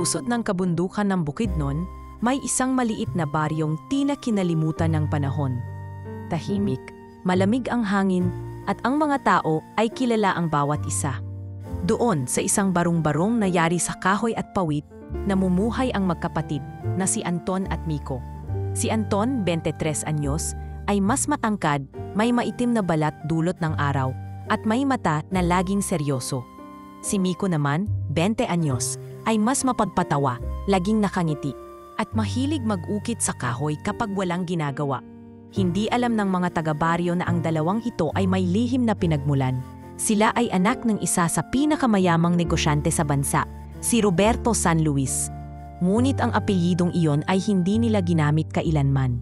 pusod ng kabundukan ng Bukidnon, may isang maliit na baryong tila kinalimutan ng panahon. Tahimik, malamig ang hangin, at ang mga tao ay kilala ang bawat isa. Doon sa isang barong-barong na yari sa kahoy at pawid, namumuhay ang magkapatid na si Anton at Miko. Si Anton, 23 anyos, ay mas matangkad, may maitim na balat dulot ng araw, at may mata na laging seryoso. Si Miko naman, 20 anyos, ay mas mapagpatawa, laging nakangiti, at mahilig mag-ukit sa kahoy kapag walang ginagawa. Hindi alam ng mga taga-baryo na ang dalawang ito ay may lihim na pinagmulan. Sila ay anak ng isa sa pinakamayamang negosyante sa bansa, si Roberto San Luis. Ngunit ang apelyidong iyon ay hindi nila ginamit kailanman.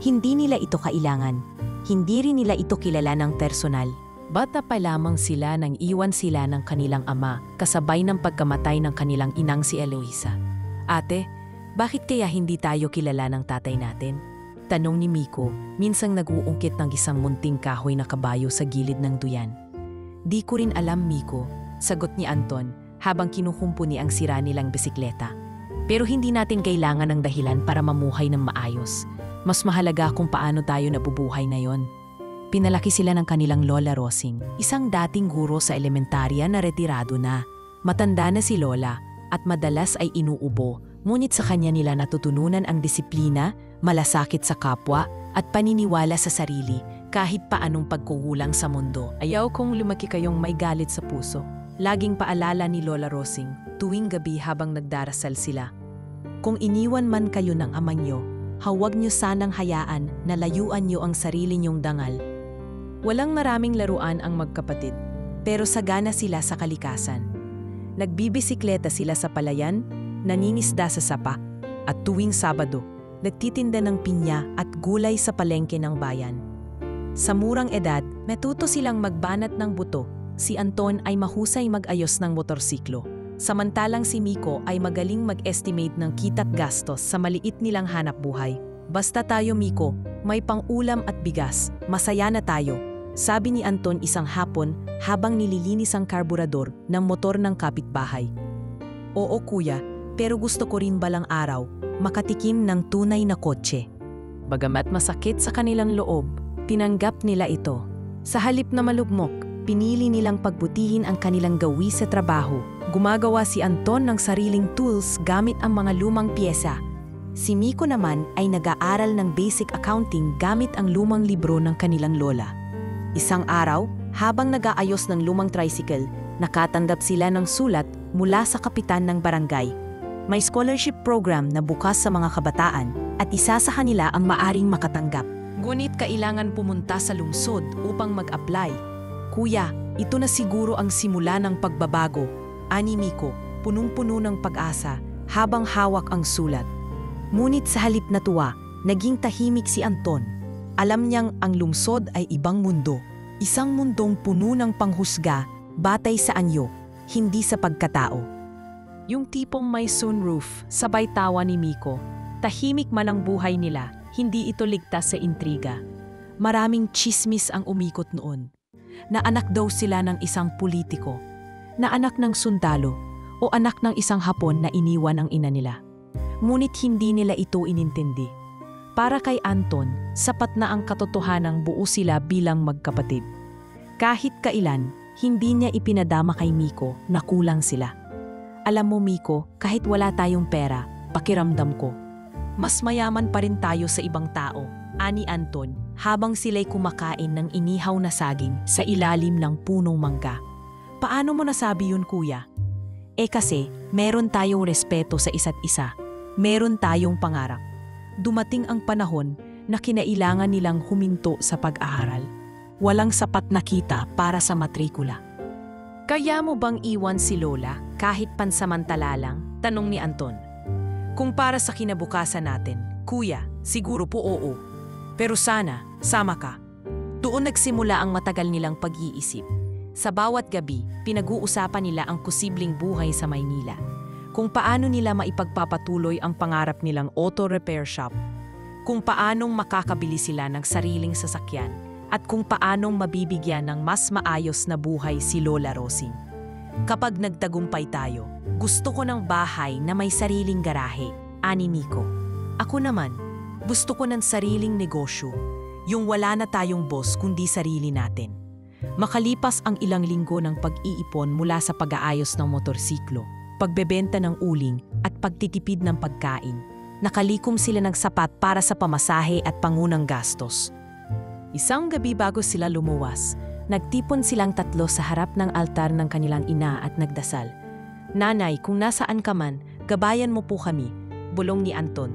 Hindi nila ito kailangan. Hindi rin nila ito kilala ng personal. Bata pa lamang sila nang iwan sila ng kanilang ama, kasabay ng pagkamatay ng kanilang inang si Eloisa. Ate, bakit kaya hindi tayo kilala ng tatay natin? Tanong ni Miko, minsang nag-uungkit ng isang munting kahoy na kabayo sa gilid ng duyan. Di ko rin alam, Miko, sagot ni Anton habang kinukumpuni ang sira nilang bisikleta. Pero hindi natin kailangan ng dahilan para mamuhay ng maayos. Mas mahalaga kung paano tayo nabubuhay na yon. Pinalaki sila ng kanilang Lola Rosing, isang dating guro sa elementarya na retirado na. Matanda na si Lola at madalas ay inuubo, ngunit sa kanya nila natutununan ang disiplina, malasakit sa kapwa at paniniwala sa sarili kahit paanong pagkukulang sa mundo. Ayaw kong lumaki kayong may galit sa puso. Laging paalala ni Lola Rosing tuwing gabi habang nagdarasal sila. Kung iniwan man kayo ng ama nyo, huwag nyo sanang hayaan na layuan nyo ang sarili nyong dangal. Walang maraming laruan ang magkapatid, pero sagana sila sa kalikasan. Nagbibisikleta sila sa palayan, naningisda sa sapa, at tuwing Sabado, nagtitinda ng pinya at gulay sa palengke ng bayan. Sa murang edad, matuto silang magbanat ng buto. Si Anton ay mahusay mag-ayos ng motorsiklo, samantalang si Miko ay magaling mag-estimate ng kita't gastos sa maliit nilang hanap buhay. Basta tayo, Miko, may pang-ulam at bigas, masaya na tayo, sabi ni Anton isang hapon habang nililinis ang karburador ng motor ng kapitbahay. Oo kuya, pero gusto ko rin balang araw makatikim ng tunay na kotse. Bagamat masakit sa kanilang loob, tinanggap nila ito. Sa halip na malugmok, pinili nilang pagbutihin ang kanilang gawi sa trabaho. Gumagawa si Anton ng sariling tools gamit ang mga lumang piyesa. Si Miko naman ay nag-aaral ng basic accounting gamit ang lumang libro ng kanilang lola. Isang araw, habang nag-aayos ng lumang tricycle, nakatanggap sila ng sulat mula sa kapitan ng barangay. May scholarship program na bukas sa mga kabataan at isa sa kanila ang maaring makatanggap. Ngunit kailangan pumunta sa lungsod upang mag-apply. Kuya, ito na siguro ang simula ng pagbabago, ani Miko, punong-puno ng pag-asa habang hawak ang sulat. Ngunit sa halip na tuwa, naging tahimik si Anton. Alam niyang ang lungsod ay ibang mundo. Isang mundong puno ng panghusga, batay sa anyo, hindi sa pagkatao. Yung tipong may sunroof, sabay tawa ni Miko. Tahimik man ang buhay nila, hindi ito ligtas sa intriga. Maraming tsismis ang umikot noon. Na anak daw sila ng isang politiko, na anak ng sundalo, o anak ng isang Hapon na iniwan ang ina nila. Ngunit hindi nila ito inintindi. Para kay Anton, sapat na ang katotohanang buo sila bilang magkapatid. Kahit kailan, hindi niya ipinadama kay Miko na kulang sila. Alam mo Miko, kahit wala tayong pera, pakiramdam ko, mas mayaman pa rin tayo sa ibang tao, ani Anton, habang sila'y kumakain ng inihaw na saging sa ilalim ng punong mangga. Paano mo nasabi yun, kuya? Kasi, meron tayong respeto sa isa't isa. Meron tayong pangarap. Dumating ang panahon na kinailangan nilang huminto sa pag-aaral. Walang sapat na kita para sa matrikula. Kaya mo bang iwan si Lola kahit pansamantala lang? Tanong ni Anton. Kung para sa kinabukasan natin, kuya, siguro po oo. Pero sana, sama ka. Doon nagsimula ang matagal nilang pag-iisip. Sa bawat gabi, pinag-uusapan nila ang posibleng buhay sa Maynila. Kung paano nila maipagpapatuloy ang pangarap nilang auto repair shop, kung paanong makakabili sila ng sariling sasakyan, at kung paanong mabibigyan ng mas maayos na buhay si Lola Rosing. Kapag nagtagumpay tayo, Gusto ko ng bahay na may sariling garahe, ani Miko. Ako naman, gusto ko ng sariling negosyo, yung wala na tayong boss kundi sarili natin. Makalipas ang ilang linggo ng pag-iipon mula sa pag-aayos ng motorsiklo, pagbebenta ng uling at pagtitipid ng pagkain, nakalikom sila ng sapat para sa pamasahe at pangunang gastos. Isang gabi bago sila lumuwas, nagtipon silang tatlo sa harap ng altar ng kanilang ina at nagdasal. "Nanay, kung nasaan ka man, gabayan mo po kami," bulong ni Anton.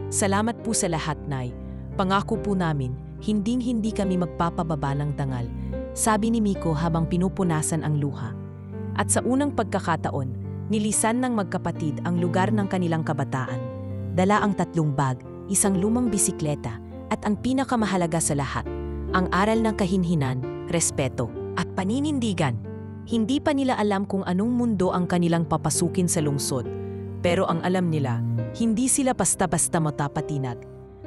"Salamat po sa lahat, Nay. Pangako po namin, hinding-hindi kami magpapababa ng dangal," sabi ni Miko habang pinupunasan ang luha. At sa unang pagkakataon, nilisan ng magkapatid ang lugar ng kanilang kabataan. Dala ang 3 bag, isang lumang bisikleta, at ang pinakamahalaga sa lahat, ang aral ng kahinhinan, respeto, at paninindigan. Hindi pa nila alam kung anong mundo ang kanilang papasukin sa lungsod. Pero ang alam nila, hindi sila basta-basta matapatinag.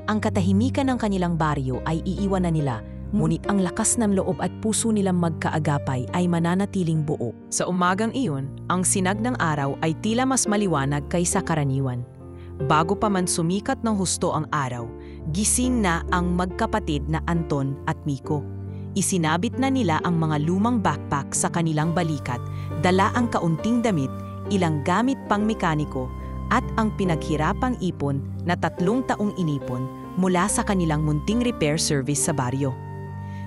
Ang katahimikan ng kanilang baryo ay iiwan na nila, ngunit ang lakas ng loob at puso nilang magkaagapay ay mananatiling buo. Sa umagang iyon, ang sinag ng araw ay tila mas maliwanag kaysa karaniwan. Bago pa man sumikat ng husto ang araw, gising na ang magkapatid na Anton at Miko. Isinabit na nila ang mga lumang backpack sa kanilang balikat, dala ang kaunting damit, ilang gamit pang mekaniko, at ang pinaghirapang ipon na 3 taong inipon mula sa kanilang munting repair service sa baryo.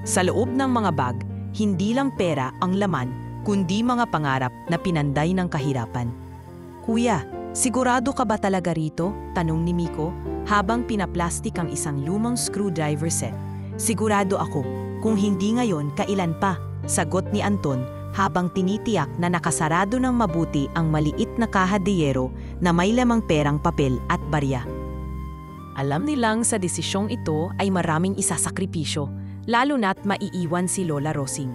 Sa loob ng mga bag, hindi lang pera ang laman, kundi mga pangarap na pinanday ng kahirapan. "Kuya, sigurado ka ba talaga rito?" tanong ni Miko habang pinaplastik ang isang lumang screwdriver set. "Sigurado ako. Kung hindi ngayon, kailan pa?" sagot ni Anton habang tinitiyak na nakasarado ng mabuti ang maliit na kahadiyero na may lamang perang papel at barya. Alam nilang sa desisyong ito ay maraming isasakripisyo, lalo na't maiiwan si Lola Rosing.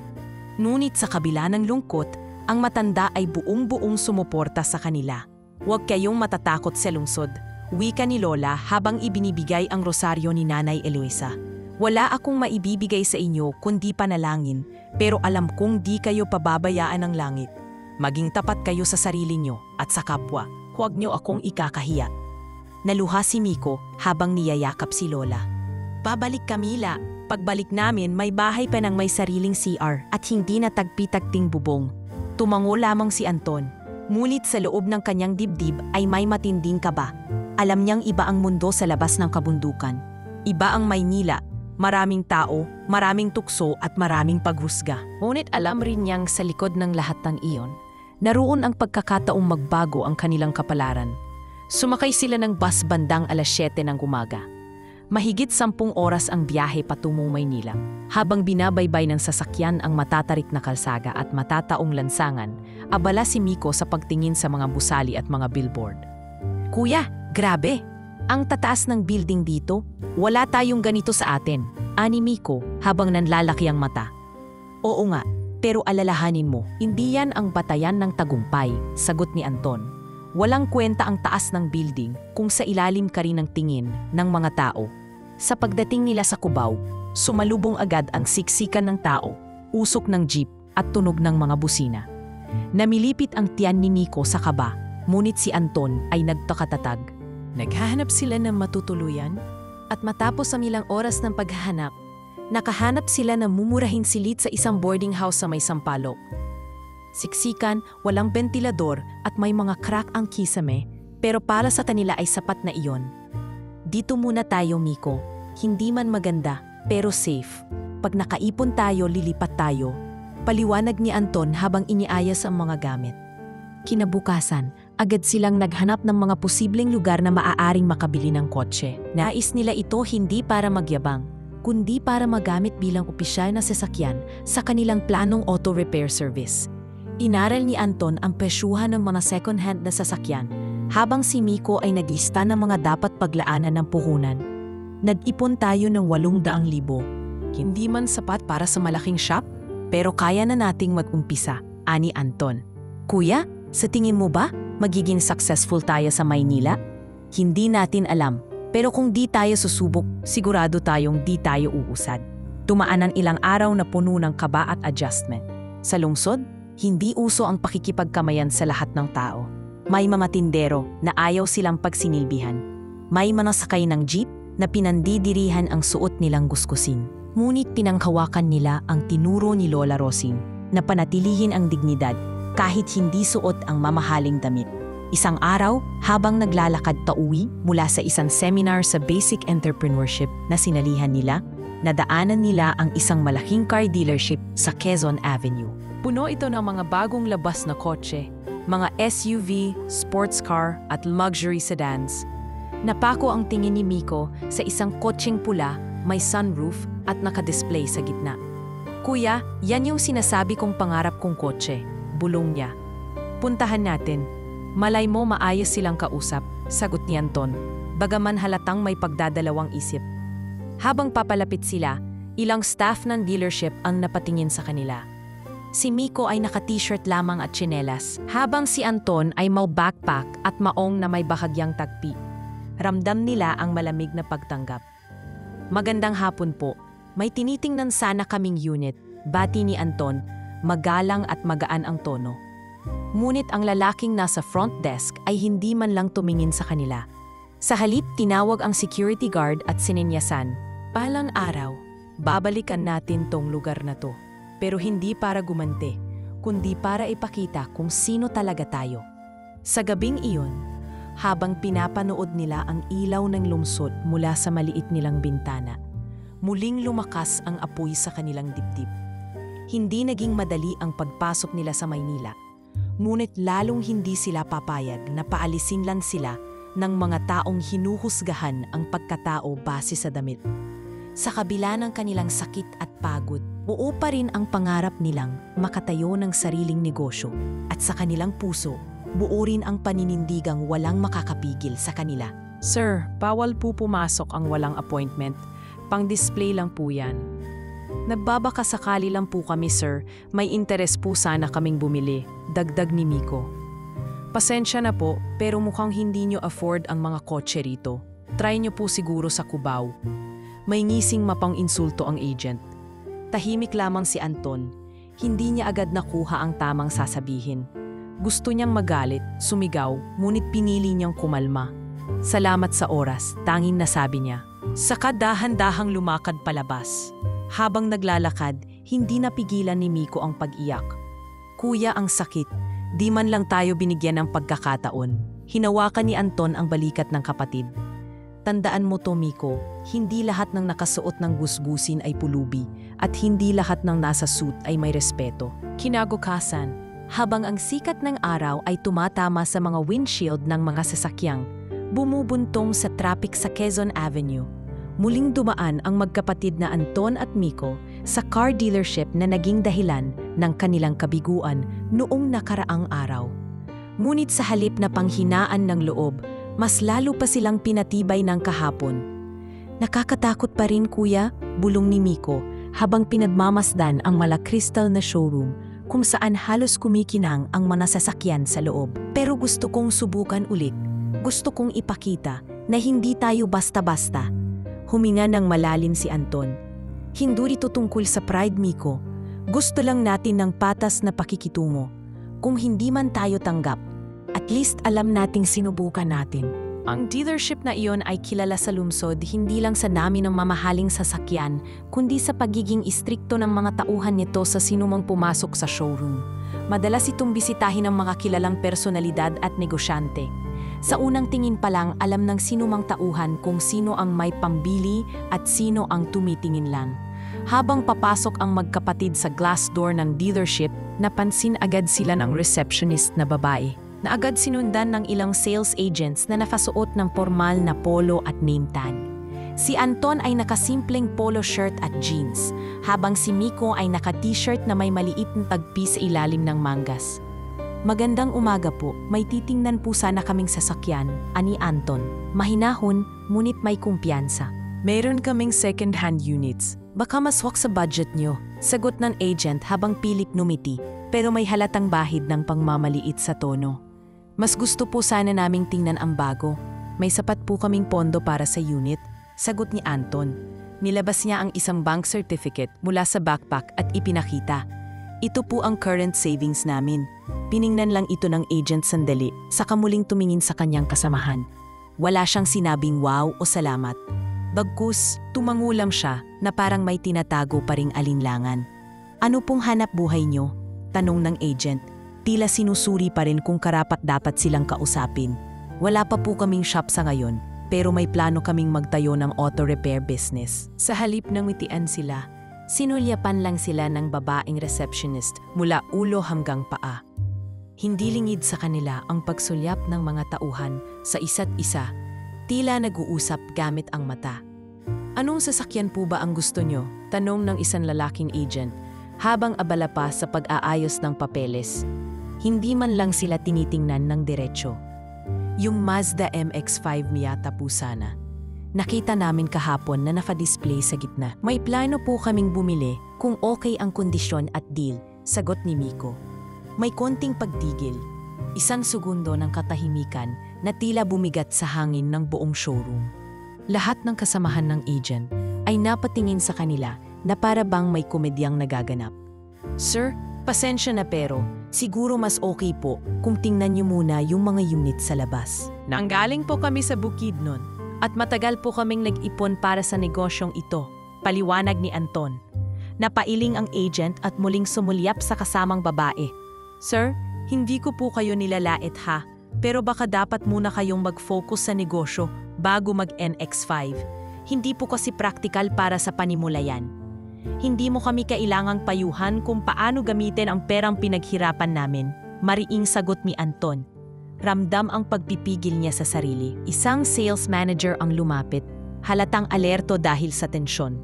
Ngunit sa kabila ng lungkot, ang matanda ay buong-buong sumuporta sa kanila. "Huwag kayong matatakot sa lungsod," wika ni Lola habang ibinibigay ang rosaryo ni Nanay Eloisa. "Wala akong maibibigay sa inyo kundi panalangin, pero alam kong di kayo pababayaan ng langit. Maging tapat kayo sa sarili nyo at sa kapwa. Huwag nyo akong ikakahiya." Naluha si Miko habang niyayakap si Lola. "Babalik kami, La. Pagbalik namin, may bahay pa ng may sariling CR at hindi na tagpi-tagting bubong." Tumango lamang si Anton. Ngunit sa loob ng kanyang dibdib ay may matinding kaba. Alam niyang iba ang mundo sa labas ng kabundukan. Iba ang Maynila. Maraming tao, maraming tukso at maraming paghusga. Ngunit alam rin niyang sa likod ng lahat ng iyon, naroon ang pagkakataong magbago ang kanilang kapalaran. Sumakay sila ng bus bandang 7:00 ng umaga. Mahigit 10 oras ang biyahe patungong Maynila. Habang binabaybay ng sasakyan ang matatarik na kalsada at matataong lansangan, abala si Miko sa pagtingin sa mga busali at mga billboard. "Kuya, grabe! Ang tataas ng building dito, wala tayong ganito sa atin," ani Miko habang nanlalaki ang mata. "Oo nga, pero alalahanin mo, hindi yan ang batayan ng tagumpay," sagot ni Anton. "Walang kwenta ang taas ng building kung sa ilalim ka rin ng tingin ng mga tao." Sa pagdating nila sa Cubao, sumalubong agad ang siksikan ng tao, usok ng jeep at tunog ng mga busina. Namilipit ang tiyan ni Miko sa kaba, ngunit si Anton ay nagtakatatag. Naghahanap sila ng matutuluyan at matapos ang ilang oras ng paghahanap, nakahanap sila ng mumurahing silid sa isang boarding house sa may Sampaloc. Siksikan, walang bentilador at may mga crack ang kisame, pero para sa kanila ay sapat na iyon. "Dito muna tayo, Miko. Hindi man maganda, pero safe. Pag nakaipon tayo, lilipat tayo," paliwanag ni Anton habang iniayos ang mga gamit. Kinabukasan, agad silang naghanap ng mga posibleng lugar na maaaring makabili ng kotse. Nais nila ito hindi para magyabang, kundi para magamit bilang opisyal na sasakyan sa kanilang planong auto repair service. Inaral ni Anton ang presyuhan ng mga second-hand na sasakyan, habang si Miko ay naglista ng mga dapat paglaanan ng puhunan. Nag-ipon tayo ng 800,000. Hindi man sapat para sa malaking shop, pero kaya na nating mag-umpisa, ani Anton. "Kuya, sa tingin mo ba magiging successful tayo sa Maynila? Hindi natin alam, pero kung di tayo susubok, sigurado tayong di tayo uusad." Tumaan ang ilang araw na puno ng kaba at adjustment. Sa lungsod, hindi uso ang pakikipagkamayan sa lahat ng tao. May mga tindero na ayaw silang pagsinilbihan. May mga sakay ng jeep na pinandidirihan ang suot nilang gusgusin. Ngunit pinanghawakan nila ang tinuro ni Lola Rosing na panatilihin ang dignidad kahit hindi suot ang mamahaling damit. Isang araw, habang naglalakad pauwi mula sa isang seminar sa basic entrepreneurship na sinalihan nila, nadaanan nila ang isang malaking car dealership sa Quezon Avenue. Puno ito ng mga bagong labas na kotse, mga SUV, sports car at luxury sedans. Napako ang tingin ni Miko sa isang kotseng pula, may sunroof at nakadisplay sa gitna. "Kuya, yan yung sinasabi kong pangarap kong kotse," bulong niya. "Puntahan natin. Malay mo maayos silang kausap," sagot ni Anton, bagaman halatang may pagdadalawang isip. Habang papalapit sila, ilang staff ng dealership ang napatingin sa kanila. Si Miko ay naka-t-shirt lamang at tsinelas, habang si Anton ay may backpack at maong na may bahagyang tagpi. Ramdam nila ang malamig na pagtanggap. "Magandang hapon po. May tinitingnan sana kaming unit," bati ni Anton, magalang at magaan ang tono. Ngunit ang lalaking nasa front desk ay hindi man lang tumingin sa kanila. Sa halip, tinawag ang security guard at sininyasan, "Palang araw, babalikan natin tong lugar na to. Pero hindi para gumante, kundi para ipakita kung sino talaga tayo." Sa gabing iyon, habang pinapanood nila ang ilaw ng lungsod mula sa maliit nilang bintana, muling lumakas ang apoy sa kanilang dibdib. Hindi naging madali ang pagpasok nila sa Maynila, ngunit lalong hindi sila papayag na paalisin lang sila ng mga taong hinuhusgahan ang pagkatao base sa damit. Sa kabila ng kanilang sakit at pagod, buo pa rin ang pangarap nilang makatayo ng sariling negosyo, at sa kanilang puso, buo rin ang paninindigang walang makakapigil sa kanila. "Sir, bawal po pumasok ang walang appointment. Pang-display lang po yan." "Nagbabaka sakali lang po kami, sir. May interes po sana kaming bumili," dagdag ni Miko. "Pasensya na po, pero mukhang hindi nyo afford ang mga kotse rito. Try nyo po siguro sa Cubao." May ngising mapang-insulto ang agent. Tahimik lamang si Anton. Hindi niya agad nakuha ang tamang sasabihin. Gusto niyang magalit, sumigaw, ngunit pinili niyang kumalma. "Salamat sa oras," tanging nasabi niya. Saka dahan-dahang lumakad palabas. Habang naglalakad, hindi napigilan ni Miko ang pag-iyak. "Kuya, ang sakit. Di man lang tayo binigyan ng pagkakataon." Hinawakan ni Anton ang balikat ng kapatid. "Tandaan mo to, Miko, hindi lahat ng nakasuot ng gusgusin ay pulubi at hindi lahat ng nasa suit ay may respeto." Kinabukasan, habang ang sikat ng araw ay tumatama sa mga windshield ng mga sasakyang bumubuntong sa traffic sa Quezon Avenue, muling dumaan ang magkapatid na Anton at Miko sa car dealership na naging dahilan ng kanilang kabiguan noong nakaraang araw. Ngunit sa halip na panghinaan ng loob, mas lalo pa silang pinatibay ng kahapon. "Nakakatakot pa rin, kuya," bulong ni Miko habang pinagmamasdan ang malakristal na showroom kung saan halos kumikinang ang mga sasakyan sa loob. "Pero gusto kong subukan ulit. Gusto kong ipakita na hindi tayo basta-basta." Huminga ng malalim si Anton. "Hindi ito tungkol sa pride, Miko. Gusto lang natin ng patas na pakikitungo. Kung hindi man tayo tanggap, at least alam nating sinubukan natin." Ang dealership na iyon ay kilala sa lungsod hindi lang sa dami ng mamahaling sasakyan, kundi sa pagiging istrikto ng mga tauhan nito sa sinumang pumasok sa showroom. Madalas itong bisitahin ng mga kilalang personalidad at negosyante. Sa unang tingin pa lang, alam ng sinumang tauhan kung sino ang may pambili at sino ang tumitingin lang. Habang papasok ang magkapatid sa glass door ng dealership, napansin agad sila ng receptionist na babae, na agad sinundan ng ilang sales agents na nakasuot ng formal na polo at name tag. Si Anton ay nakasimpleng polo shirt at jeans, habang si Miko ay naka-t-shirt na may maliit na tagpi sa ilalim ng mangas. "Magandang umaga po, may titingnan po sana kaming sasakyan," ani Anton. Mahinahon, ngunit may kumpiyansa. "Meron kaming second-hand units. Baka maswak sa budget nyo," sagot ng agent habang pilit numiti, pero may halatang bahid ng pangmamaliit sa tono. "Mas gusto po sana naming tingnan ang bago. May sapat po kaming pondo para sa unit," sagot ni Anton. Nilabas niya ang isang bank certificate mula sa backpack at ipinakita. Ito po ang current savings namin. Piningnan lang ito ng agent sandali, saka muling tumingin sa kanyang kasamahan. Wala siyang sinabing wow o salamat. Bagkus, tumangulam siya na parang may tinatago pa ring alinlangan. Ano pong hanap buhay niyo? Tanong ng agent. Tila sinusuri pa rin kung karapat-dapat silang kausapin. Wala pa po kaming shop sa ngayon, pero may plano kaming magtayo ng auto repair business. Sa halip na ngitian sila, sinulyapan lang sila ng babaeng receptionist mula ulo hanggang paa. Hindi lingid sa kanila ang pagsulyap ng mga tauhan sa isa't isa, tila nag-uusap gamit ang mata. Anong sasakyan po ba ang gusto nyo? Tanong ng isang lalaking agent habang abala pa sa pag-aayos ng papeles. Hindi man lang sila tinitingnan ng diretsyo. Yung Mazda MX-5 Miata po sana. Nakita namin kahapon na naka-display sa gitna. May plano po kaming bumili kung okay ang kondisyon at deal, sagot ni Miko. May konting pagtigil. Isang segundo ng katahimikan na tila bumigat sa hangin ng buong showroom. Lahat ng kasamahan ng agent ay napatingin sa kanila na para bang may komedyang nagaganap. Sir, pasensya na pero siguro mas okay po kung tingnan niyo muna yung mga unit sa labas. Nanggaling po kami sa Bukidnon at matagal po kaming nag-ipon para sa negosyong ito, paliwanag ni Anton. Napailing ang agent at muling sumulyap sa kasamang babae. Sir, hindi ko po kayo nilalait ha, pero baka dapat muna kayong mag-focus sa negosyo bago mag-NX5. Hindi po kasi practical para sa panimulayan. Hindi mo kami kailangang payuhan kung paano gamitin ang perang pinaghirapan namin, mariing sagot ni Anton. Ramdam ang pagpipigil niya sa sarili. Isang sales manager ang lumapit, halatang alerto dahil sa tensyon.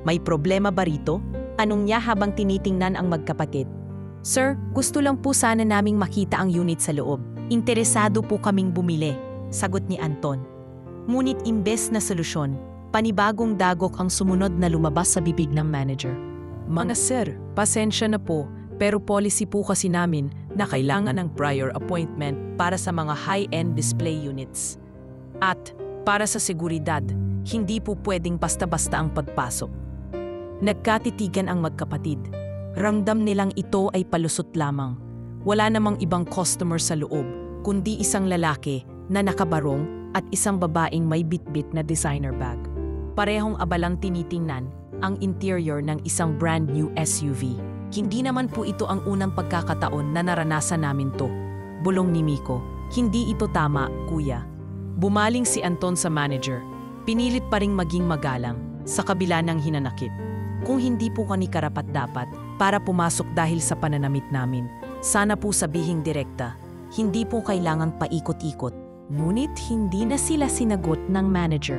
May problema ba rito? Anong niya habang tinitingnan ang magkapatid? Sir, gusto lang po sana naming makita ang unit sa loob. Interesado po kaming bumili, sagot ni Anton. Ngunit imbes na solusyon, panibagong dagok ang sumunod na lumabas sa bibig ng manager. Mga sir, pasensya na po, pero policy po kasi namin na kailangan ng prior appointment para sa mga high-end display units. At para sa seguridad, hindi po pwedeng basta-basta ang pagpasok. Nagkatitigan ang magkapatid. Ramdam nilang ito ay palusot lamang. Wala namang ibang customer sa loob, kundi isang lalaki na nakabarong at isang babaeng may bitbit na designer bag. Parehong abalang tinitingnan ang interior ng isang brand new SUV. Hindi naman po ito ang unang pagkakataon na naranasan namin to. Bulong ni Miko. Hindi ito tama, kuya. Bumaling si Anton sa manager. Pinilit pa ring maging magalang sa kabila ng hinanakit. Kung hindi po kani karapat-dapat para pumasok dahil sa pananamit namin, sana po sabihing direkta, hindi po kailangang paikot-ikot. Ngunit hindi na sila sinagot ng manager.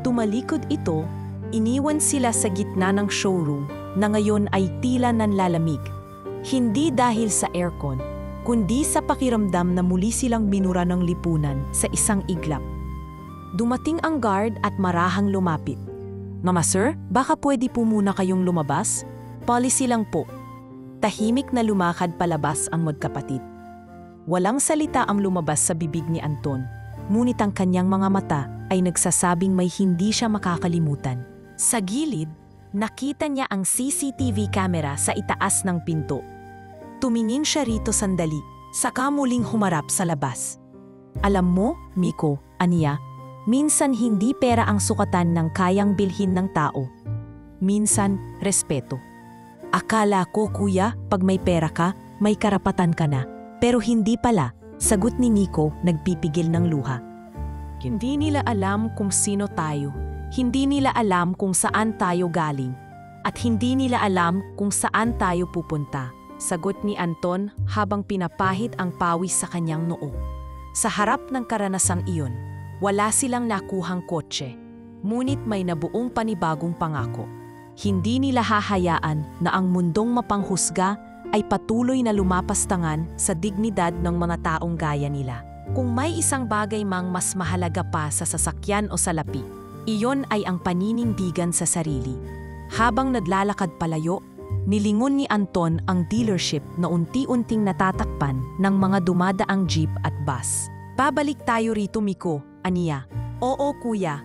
Tumalikod ito, iniwan sila sa gitna ng showroom na ngayon ay tila nanlalamig. Hindi dahil sa aircon, kundi sa pakiramdam na muli silang binura ng lipunan sa isang iglap. Dumating ang guard at marahang lumapit. Mama sir, baka pwede po muna kayong lumabas? Policy lang po. Tahimik na lumakad palabas ang magkapatid. Walang salita ang lumabas sa bibig ni Anton, ngunit ang kanyang mga mata ay nagsasabing may hindi siya makakalimutan. Sa gilid, nakita niya ang CCTV camera sa itaas ng pinto. Tumingin siya rito sandali, saka muling humarap sa labas. Alam mo, Miko, aniya, minsan hindi pera ang sukatan ng kayang bilhin ng tao. Minsan, respeto. Akala ko, kuya, pag may pera ka, may karapatan ka na. Pero hindi pala, sagot ni Miko, nagpipigil ng luha. Hindi nila alam kung sino tayo. Hindi nila alam kung saan tayo galing. At hindi nila alam kung saan tayo pupunta, sagot ni Anton habang pinapahid ang pawis sa kanyang noo. Sa harap ng karanasang iyon, wala silang nakuhang kotse, ngunit may nabuong panibagong pangako. Hindi nila hahayaan na ang mundong mapanghusga ay patuloy na lumapastangan sa dignidad ng mga taong gaya nila. Kung may isang bagay mang mas mahalaga pa sa sasakyan o salapi, iyon ay ang paninindigan sa sarili. Habang naglalakad palayo, nilingon ni Anton ang dealership na unti-unting natatakpan ng mga dumadaang jeep at bus. Babalik tayo rito, Miko, aniya. Oo, kuya.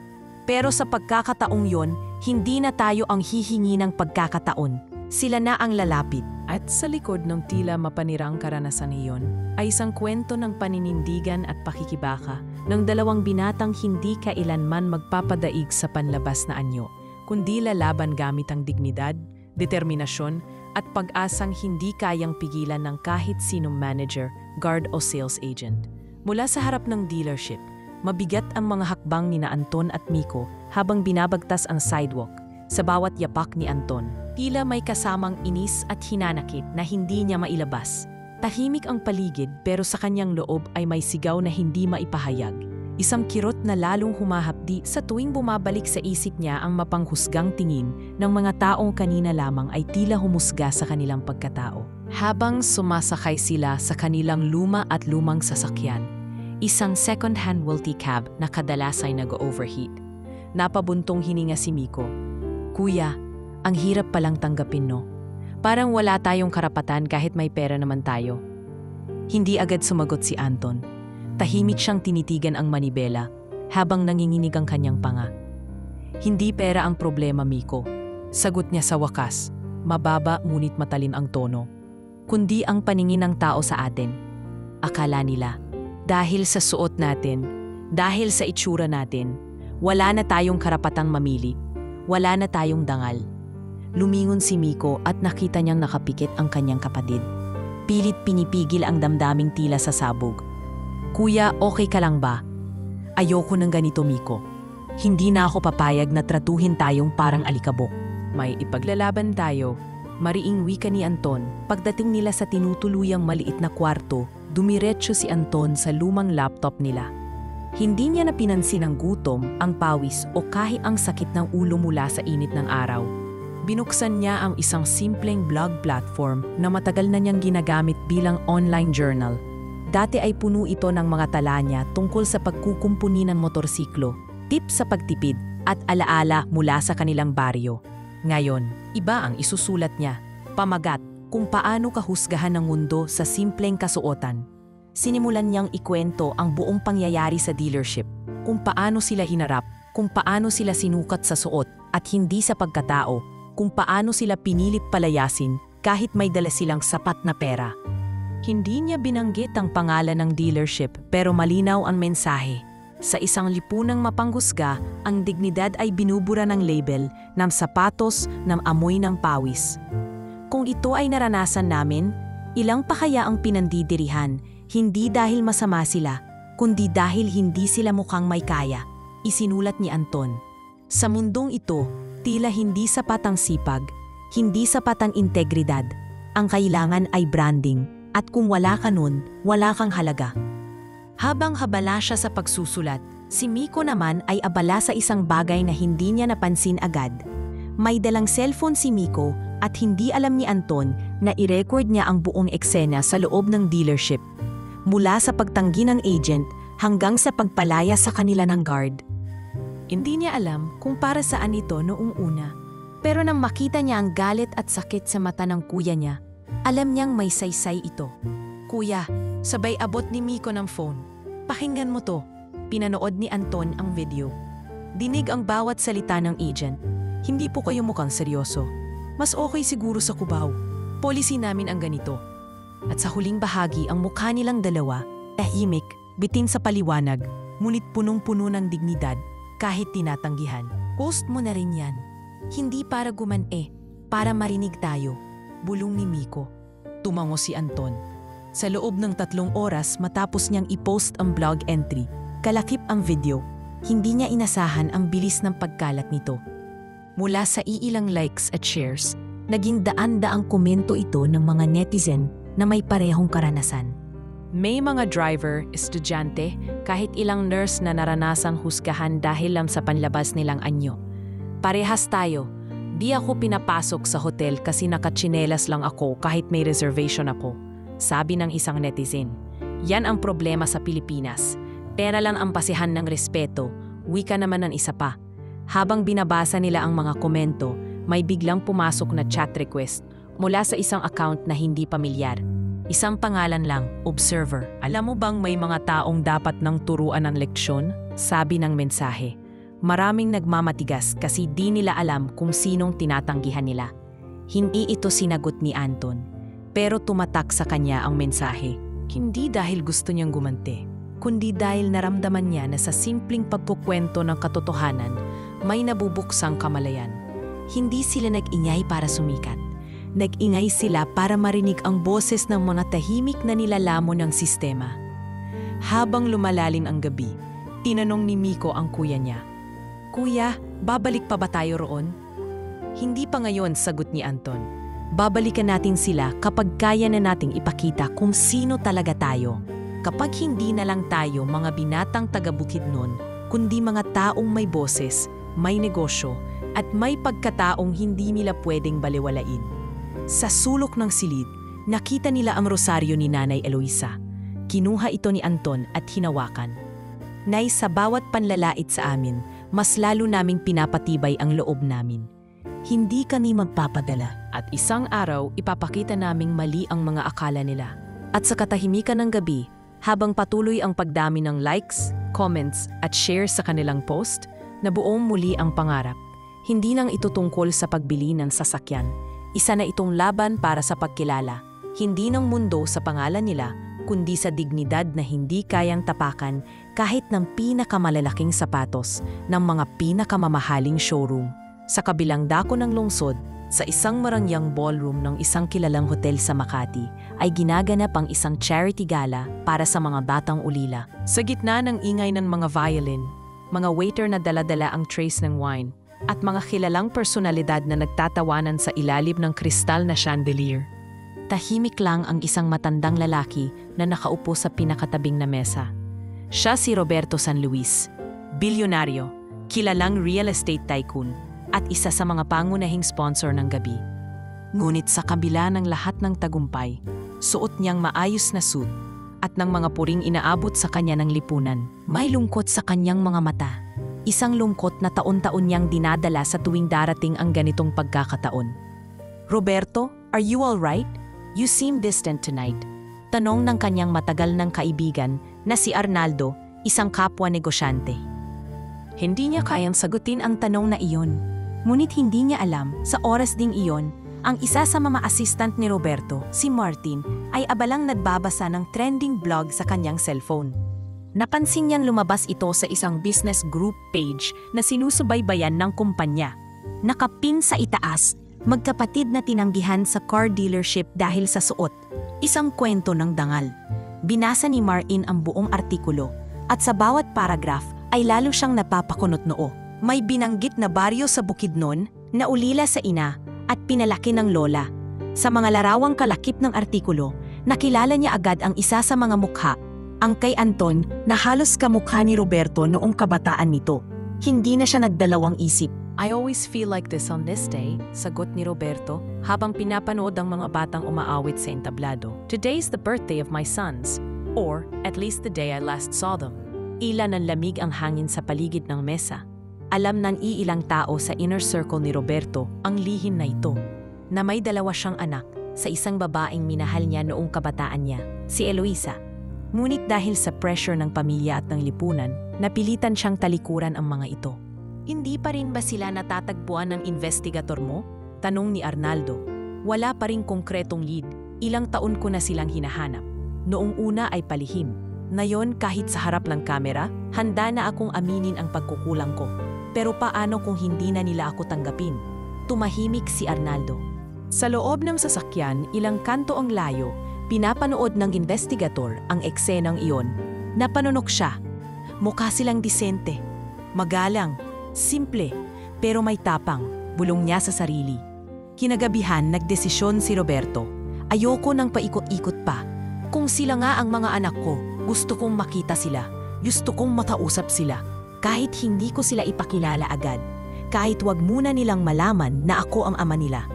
Pero sa pagkakataong yon, hindi na tayo ang hihingi ng pagkakataon. Sila na ang lalapit. At sa likod ng tila mapanirang karanasan iyon ay isang kwento ng paninindigan at pakikibaka ng dalawang binatang hindi kailanman magpapadaig sa panlabas na anyo, kundi lalaban gamit ang dignidad, determinasyon at pag-asang hindi kayang pigilan ng kahit sinong manager, guard o sales agent. Mula sa harap ng dealership, mabigat ang mga hakbang ni Anton at Miko habang binabagtas ang sidewalk. Sa bawat yapak ni Anton, tila may kasamang inis at hinanakit na hindi niya mailabas. Tahimik ang paligid pero sa kanyang loob ay may sigaw na hindi maipahayag. Isang kirot na lalong humahapdi sa tuwing bumabalik sa isip niya ang mapanghusgang tingin ng mga taong kanina lamang ay tila humusga sa kanilang pagkatao. Habang sumasakay sila sa kanilang luma at lumang sasakyan, isang second-hand multi-cab na kadalas ay nag-overheat. Napabuntong hininga si Miko. Kuya, ang hirap palang tanggapin no. Parang wala tayong karapatan kahit may pera naman tayo. Hindi agad sumagot si Anton. Tahimik siyang tinitigan ang manibela habang nanginginig ang kanyang panga. Hindi pera ang problema, Miko. Sagot niya sa wakas, mababa ngunit matalin ang tono. Kundi ang paningin ng tao sa atin. Akala nila, dahil sa suot natin, dahil sa itsura natin, wala na tayong karapatang mamili. Wala na tayong dangal. Lumingon si Miko at nakita niyang nakapikit ang kanyang kapatid. Pilit pinipigil ang damdaming tila sa sabog. Kuya, okay ka lang ba? Ayoko ng ganito, Miko. Hindi na ako papayag na tratuhin tayong parang alikabok. May ipaglalaban tayo. Mariing wika ni Anton. Pagdating nila sa tinutuluyang maliit na kwarto, dumiretso si Anton sa lumang laptop nila. Hindi niya napinansin ang gutom, ang pawis o kahit ang sakit ng ulo mula sa init ng araw. Binuksan niya ang isang simpleng blog platform na matagal na niyang ginagamit bilang online journal. Dati ay puno ito ng mga tala niya tungkol sa pagkukumpuni ng motorsiklo, tips sa pagtipid at alaala mula sa kanilang baryo. Ngayon, iba ang isusulat niya, pamagat kung paano kahusgahan ng mundo sa simpleng kasuotan. Sinimulan niyang ikwento ang buong pangyayari sa dealership, kung paano sila hinarap, kung paano sila sinukat sa suot at hindi sa pagkatao, kung paano sila pinilit palayasin kahit may dala silang sapat na pera. Hindi niya binanggit ang pangalan ng dealership pero malinaw ang mensahe. Sa isang lipunang mapanghusga, ang dignidad ay binubura ng label, ng sapatos, ng amoy ng pawis. Kung ito ay naranasan namin, ilang pa kaya ang pinandidirihan? Hindi dahil masama sila, kundi dahil hindi sila mukhang may kaya, isinulat ni Anton. Sa mundong ito, tila hindi sapat ang sipag, hindi sapat ang integridad. Ang kailangan ay branding, at kung wala ka nun, wala kang halaga. Habang habala siya sa pagsusulat, si Miko naman ay abala sa isang bagay na hindi niya napansin agad. May dalang cellphone si Miko at hindi alam ni Anton na i-record niya ang buong eksena sa loob ng dealership. Mula sa pagtanggi ng agent hanggang sa pagpalaya sa kanila ng guard. Hindi niya alam kung para saan ito noong una. Pero nang makita niya ang galit at sakit sa mata ng kuya niya, alam niyang may saysay ito. Kuya, sabay abot ni Miko ng phone. Pakinggan mo to. Pinanood ni Anton ang video. Dinig ang bawat salita ng agent. Hindi po kayo mukhang seryoso. Mas okay siguro sa Cubao. Policy namin ang ganito. At sa huling bahagi ang mukha nilang dalawa, tahimik, bitin sa paliwanag, ngunit punong-puno ng dignidad kahit tinatanggihan. Post mo na rin yan. Hindi para para marinig tayo. Bulong ni Miko. Tumango si Anton. Sa loob ng 3 oras matapos niyang i-post ang blog entry, kalakip ang video. Hindi niya inasahan ang bilis ng pagkalat nito. Mula sa iilang likes at shares, naging daan-daang komento ito ng mga netizen na may parehong karanasan. May mga driver, estudyante, kahit ilang nurse na naranasang husgahan dahil lang sa panlabas nilang anyo. Parehas tayo. Di ako pinapasok sa hotel kasi nakatsinelas lang ako kahit may reservation ako. Sabi ng isang netizen. Yan ang problema sa Pilipinas. Pera lang ang pasihan ng respeto, wika naman ng isa pa. Habang binabasa nila ang mga komento, may biglang pumasok na chat request mula sa isang account na hindi pamilyar. Isang pangalan lang, Observer. Alam mo bang may mga taong dapat nang turuan ng leksyon? Sabi ng mensahe. Maraming nagmamatigas kasi di nila alam kung sinong tinatanggihan nila. Hindi ito sinagot ni Anton, pero tumatak sa kanya ang mensahe. Hindi dahil gusto niyang gumanti, kundi dahil naramdaman niya na sa simpleng pagkukwento ng katotohanan, may nabubuksang kamalayan. Hindi sila nag-ingay para sumikat. Nag-ingay sila para marinig ang boses ng mga tahimik na nilalamon ng sistema. Habang lumalalim ang gabi, tinanong ni Miko ang kuya niya. "Kuya, babalik pa ba tayo roon?" "Hindi pa ngayon," sagot ni Anton. "Babalikan natin sila kapag kaya na nating ipakita kung sino talaga tayo. Kapag hindi na lang tayo mga binatang taga-Bukidnon, kundi mga taong may boses, may negosyo, at may pagkataong hindi nila pwedeng baliwalain." Sa sulok ng silid, nakita nila ang rosaryo ni Nanay Eloisa. Kinuha ito ni Anton at hinawakan. "Nay, sa bawat panlalait sa amin, mas lalo naming pinapatibay ang loob namin. Hindi kami magpapadala at isang araw ipapakita naming mali ang mga akala nila." At sa katahimikan ng gabi, habang patuloy ang pagdami ng likes, comments at shares sa kanilang post, nabuong muli ang pangarap. Hindi nang ito tungkol sa pagbili ng sasakyan. Isa na itong laban para sa pagkilala, hindi ng mundo sa pangalan nila, kundi sa dignidad na hindi kayang tapakan kahit ng pinakamalalaking sapatos ng mga pinakamamahaling showroom. Sa kabilang dako ng lungsod, sa isang marangyang ballroom ng isang kilalang hotel sa Makati, ay ginaganap ang isang charity gala para sa mga batang ulila. Sa gitna ng ingay ng mga violin, mga waiter na dala-dala ang trays ng wine, at mga kilalang personalidad na nagtatawanan sa ilalim ng kristal na chandelier. Tahimik lang ang isang matandang lalaki na nakaupo sa pinakatabing na mesa. Siya si Roberto San Luis, bilyonaryo, kilalang real estate tycoon, at isa sa mga pangunahing sponsor ng gabi. Ngunit sa kabila ng lahat ng tagumpay, suot niyang maayos na suit at ng mga puring inaabot sa kanya ng lipunan, may lungkot sa kanyang mga mata. Isang lungkot na taon-taon niyang dinadala sa tuwing darating ang ganitong pagkakataon. "Roberto, are you all right? You seem distant tonight." Tanong ng kanyang matagal ng kaibigan na si Arnaldo, isang kapwa negosyante. Hindi niya kayang sagutin ang tanong na iyon. Ngunit hindi niya alam, sa oras ding iyon, ang isa sa mga assistant ni Roberto, si Martin, ay abalang nagbabasa ng trending blog sa kanyang cellphone. Napansin niyang lumabas ito sa isang business group page na sinusubaybayan ng kumpanya. Nakapin sa itaas, magkapatid na tinanggihan sa car dealership dahil sa suot. Isang kwento ng dangal. Binasa ni Martin ang buong artikulo at sa bawat paragraph ay lalo siyang napapakunot noo. May binanggit na baryo sa Bukidnon na ulila sa ina at pinalaki ng lola. Sa mga larawang kalakip ng artikulo, nakilala niya agad ang isa sa mga mukha, ang kay Anton na halos kamukha ni Roberto noong kabataan nito. Hindi na siya nagdalawang isip. "I always feel like this on this day," sagot ni Roberto habang pinapanood ang mga batang umaawit sa entablado. "Today's the birthday of my sons, or at least the day I last saw them." Ilan ng lamig ang hangin sa paligid ng mesa. Alam ng iilang tao sa inner circle ni Roberto ang lihim na ito, na may dalawa siyang anak sa isang babaeng minahal niya noong kabataan niya, si Eloisa. Ngunit dahil sa pressure ng pamilya at ng lipunan, napilitan siyang talikuran ang mga ito. "Hindi pa rin ba sila natatagpuan ng investigator mo?" tanong ni Arnaldo. "Wala pa rin konkretong lead, ilang taon ko na silang hinahanap. Noong una ay palihim. Ngayon kahit sa harap ng kamera, handa na akong aminin ang pagkukulang ko. Pero paano kung hindi na nila ako tanggapin?" Tumahimik si Arnaldo. Sa loob ng sasakyan, ilang kanto ang layo, pinapanood ng investigator ang eksenang iyon. Napanunok siya. Mukha silang disente, magalang, simple, pero may tapang, bulong niya sa sarili. Kinagabihan nagdesisyon si Roberto. "Ayoko nang paikot-ikot pa. Kung sila nga ang mga anak ko, gusto kong makita sila. Gusto kong makausap sila. Kahit hindi ko sila ipakilala agad. Kahit wag muna nilang malaman na ako ang ama nila.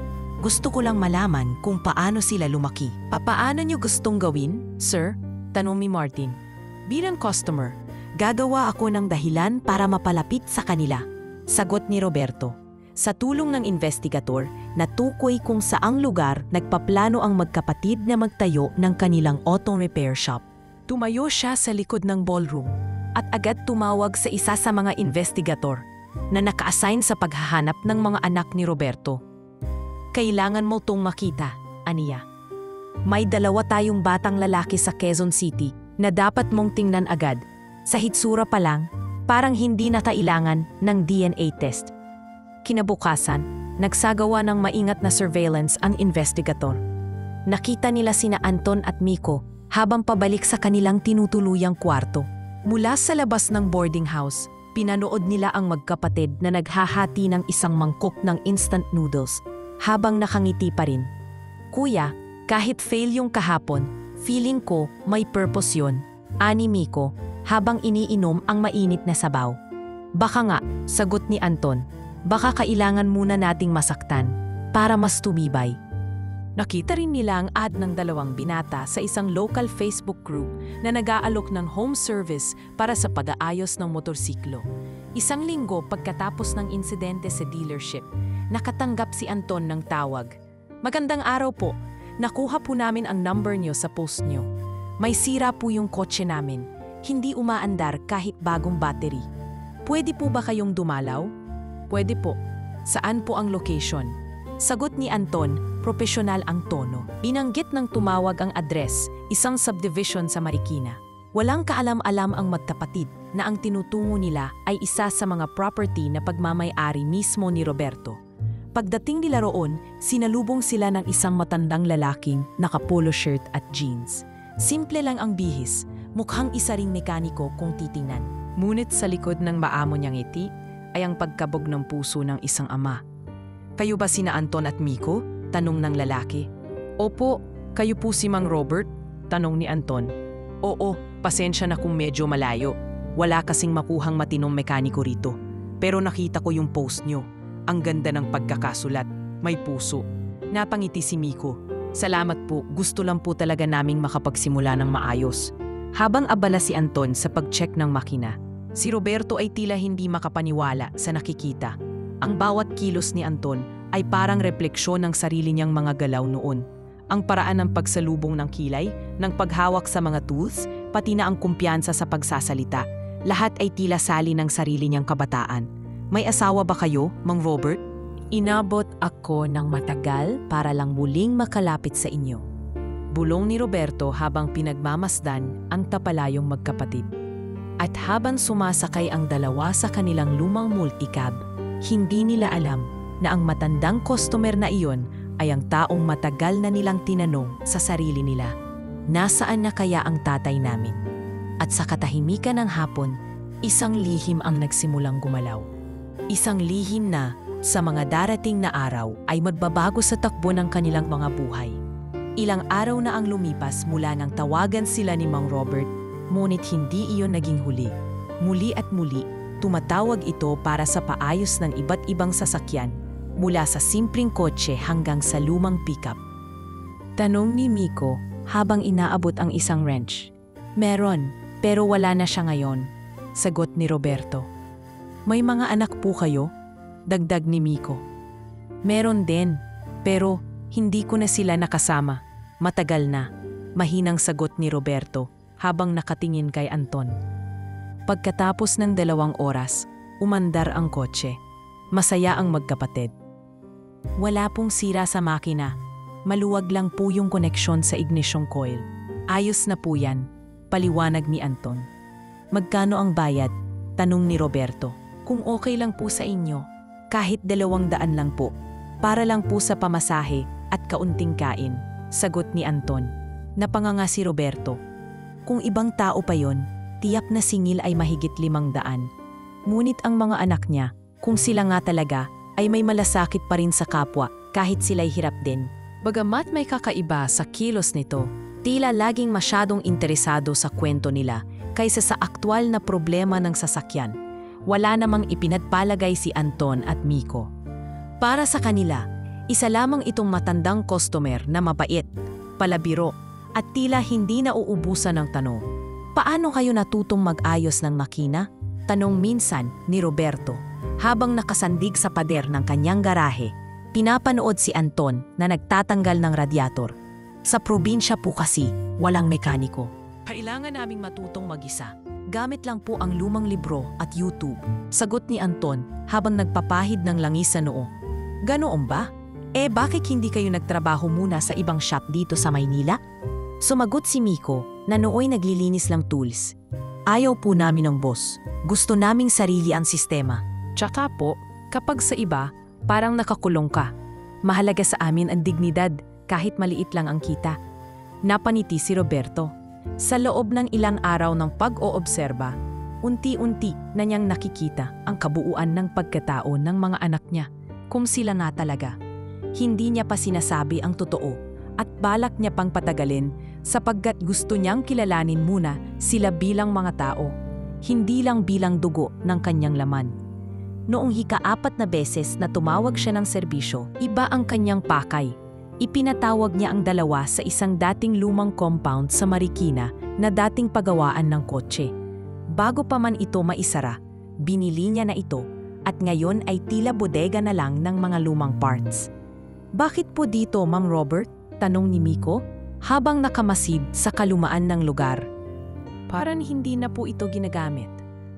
Gusto ko lang malaman kung paano sila lumaki." "Papaano niyo gustong gawin, sir?" tanong ni Martin. "Bilang customer, gagawa ako ng dahilan para mapalapit sa kanila," sagot ni Roberto. Sa tulong ng investigator, natukoy kung saang lugar nagpaplano ang magkapatid na magtayo ng kanilang auto repair shop. Tumayo siya sa likod ng ballroom at agad tumawag sa isa sa mga investigator na naka-assign sa paghahanap ng mga anak ni Roberto. Kailangan mo tong makita, aniya. May dalawa tayong batang lalaki sa Quezon City na dapat mong tingnan agad. Sa hitsura pa lang, parang hindi na kailangan ng DNA test. Kinabukasan, nagsagawa ng maingat na surveillance ang investigator. Nakita nila sina Anton at Miko habang pabalik sa kanilang tinutuluyang kwarto. Mula sa labas ng boarding house, pinanood nila ang magkapatid na naghahati ng isang mangkok ng instant noodles habang nakangiti pa rin. Kuya, kahit fail yung kahapon, feeling ko may purpose yun, ani Miko habang iniinom ang mainit na sabaw. Baka nga, sagot ni Anton, baka kailangan muna nating masaktan para mas tumibay. Nakita rin nila ang ad ng dalawang binata sa isang local Facebook group na nag-aalok ng home service para sa pag-aayos ng motorsiklo. Isang linggo pagkatapos ng insidente sa dealership, nakatanggap si Anton ng tawag. Magandang araw po, nakuha po namin ang number niyo sa post niyo. May sira po yung kotse namin, hindi umaandar kahit bagong battery. Pwede po ba kayong dumalaw? Pwede po. Saan po ang location? Sagot ni Anton, propesyonal ang tono. Binanggit ng tumawag ang address, isang subdivision sa Marikina. Walang kaalam-alam ang magkapatid na ang tinutungo nila ay isa sa mga property na pagmamay-ari mismo ni Roberto. Pagdating nila roon, sinalubong sila ng isang matandang lalaking naka-polo shirt at jeans. Simple lang ang bihis, mukhang isa ring mekaniko kung titingnan. Ngunit sa likod ng maamo niyang ngiti ay ang pagkabog ng puso ng isang ama. Kayo ba sina Anton at Miko? Tanong ng lalaki. Opo, kayo po si Mang Robert? Tanong ni Anton. Oo, pasensya na kung medyo malayo. Wala kasing makuhang matinong mekaniko rito. Pero nakita ko yung post nyo. Ang ganda ng pagkakasulat. May puso. Napangiti si Miko. Salamat po, gusto lang po talaga naming makapagsimula ng maayos. Habang abala si Anton sa pag-check ng makina, si Roberto ay tila hindi makapaniwala sa nakikita. Ang bawat kilos ni Anton ay parang refleksyon ng sarili niyang mga galaw noon. Ang paraan ng pagsalubong ng kilay, ng paghawak sa mga tools, pati na ang kumpiyansa sa pagsasalita. Lahat ay tila sali ng sarili niyang kabataan. May asawa ba kayo, Mang Robert? Inabot ako ng matagal para lang muling makalapit sa inyo. Bulong ni Roberto habang pinagmamasdan ang tapalayong magkapatid. At habang sumasakay ang dalawa sa kanilang lumang multicab, hindi nila alam na ang matandang customer na iyon ay ang taong matagal na nilang tinanong sa sarili nila, nasaan na kaya ang tatay namin? At sa katahimikan ng hapon, isang lihim ang nagsimulang gumalaw. Isang lihim na sa mga darating na araw ay magbabago sa takbo ng kanilang mga buhay. Ilang araw na ang lumipas mula nang tawagan sila ni Mang Robert, ngunit hindi iyon naging huli. Muli at muli, tumatawag ito para sa paayos ng iba't ibang sasakyan, mula sa simpleng kotse hanggang sa lumang pickup. Tanong ni Miko habang inaabot ang isang wrench. Meron, pero wala na siya ngayon, sagot ni Roberto. May mga anak po kayo? Dagdag ni Miko. Meron din, pero hindi ko na sila nakasama. Matagal na, mahinang sagot ni Roberto habang nakatingin kay Anton. Pagkatapos ng 2 oras, umandar ang kotse. Masaya ang magkapatid. Wala pong sira sa makina. Maluwag lang po yung koneksyon sa ignition coil. Ayos na po yan, paliwanag ni Anton. Magkano ang bayad? Tanong ni Roberto. Kung okay lang po sa inyo, kahit 200 lang po. Para lang po sa pamasahe at kaunting kain, sagot ni Anton. Napanganga si Roberto. Kung ibang tao pa yon, tiyak na singil ay mahigit 500. Ngunit ang mga anak niya, kung sila nga talaga, ay may malasakit pa rin sa kapwa kahit sila'y hirap din. Bagamat may kakaiba sa kilos nito, tila laging masyadong interesado sa kwento nila kaysa sa aktwal na problema ng sasakyan. Wala namang ipinagpalagay si Anton at Miko. Para sa kanila, isa lamang itong matandang customer na mabait, palabiro, at tila hindi nauubusan ng tanong. Paano kayo natutong mag-ayos ng makina? Tanong minsan ni Roberto. Habang nakasandig sa pader ng kanyang garahe, pinapanood si Anton na nagtatanggal ng radiator. Sa probinsya po kasi, walang mekaniko. Kailangan naming matutong mag-isa. Gamit lang po ang lumang libro at YouTube, sagot ni Anton habang nagpapahid ng langis sa noo. Ganoon ba? Bakit hindi kayo nagtrabaho muna sa ibang shop dito sa Maynila? Sumagot si Miko na nooy naglilinis lang tools. Ayaw po namin ng boss. Gusto naming sarili ang sistema. Tsaka po, kapag sa iba, parang nakakulong ka. Mahalaga sa amin ang dignidad kahit maliit lang ang kita. Napaniti si Roberto. Sa loob ng ilang araw ng pag-oobserba, unti-unti na niyang nakikita ang kabuuan ng pagkatao ng mga anak niya kung sila na talaga. Hindi niya pa sinasabi ang totoo at balak niya pang patagalin sapagkat gusto niyang kilalanin muna sila bilang mga tao, hindi lang bilang dugo ng kanyang laman. Noong ika-4 na beses na tumawag siya ng serbisyo, iba ang kanyang pakay. Ipinatawag niya ang dalawa sa isang dating lumang compound sa Marikina na dating pagawaan ng kotse. Bago pa man ito maisara, binili niya na ito at ngayon ay tila bodega na lang ng mga lumang parts. Bakit po dito, Ma'am Robert? Tanong ni Miko habang nakamasid sa kalumaan ng lugar. Parang hindi na po ito ginagamit.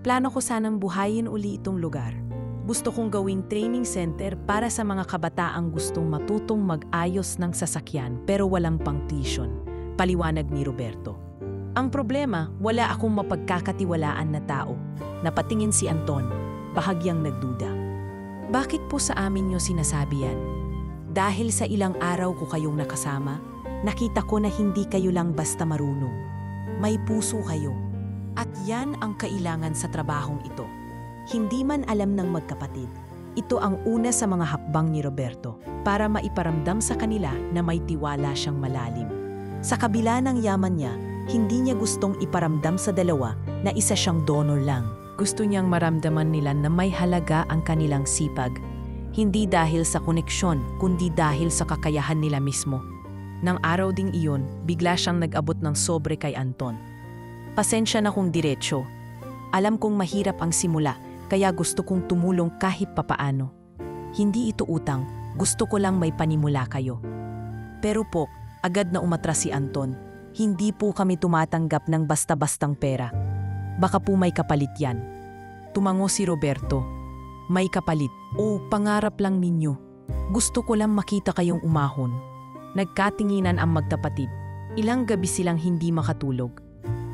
Plano ko sanang buhayin uli itong lugar. Gusto kong gawing training center para sa mga kabataang gustong matutong mag-ayos ng sasakyan pero walang pang-tuition, paliwanag ni Roberto. Ang problema, wala akong mapagkakatiwalaan na tao. Napatingin si Anton, bahagyang nagduda. Bakit po sa amin niyo sinasabi yan? Dahil sa ilang araw ko kayong nakasama, nakita ko na hindi kayo lang basta marunong. May puso kayo. At yan ang kailangan sa trabahong ito. Hindi man alam ng magkapatid, ito ang una sa mga hakbang ni Roberto para maiparamdam sa kanila na may tiwala siyang malalim. Sa kabila ng yaman niya, hindi niya gustong iparamdam sa dalawa na isa siyang donor lang. Gusto niyang maramdaman nila na may halaga ang kanilang sipag. Hindi dahil sa koneksyon, kundi dahil sa kakayahan nila mismo. Nang araw ding iyon, bigla siyang nag-abot ng sobre kay Anton. Pasensya na kung diretsyo. Alam kong mahirap ang simula, kaya gusto kong tumulong kahit papaano. Hindi ito utang, gusto ko lang may panimula kayo. Pero po, agad na umatras si Anton. Hindi po kami tumatanggap ng basta-bastang pera. Baka po may kapalit yan. Tumango si Roberto. May kapalit. Pangarap lang ninyo. Gusto ko lang makita kayong umahon. Nagkatinginan ang magkapatid. Ilang gabi silang hindi makatulog.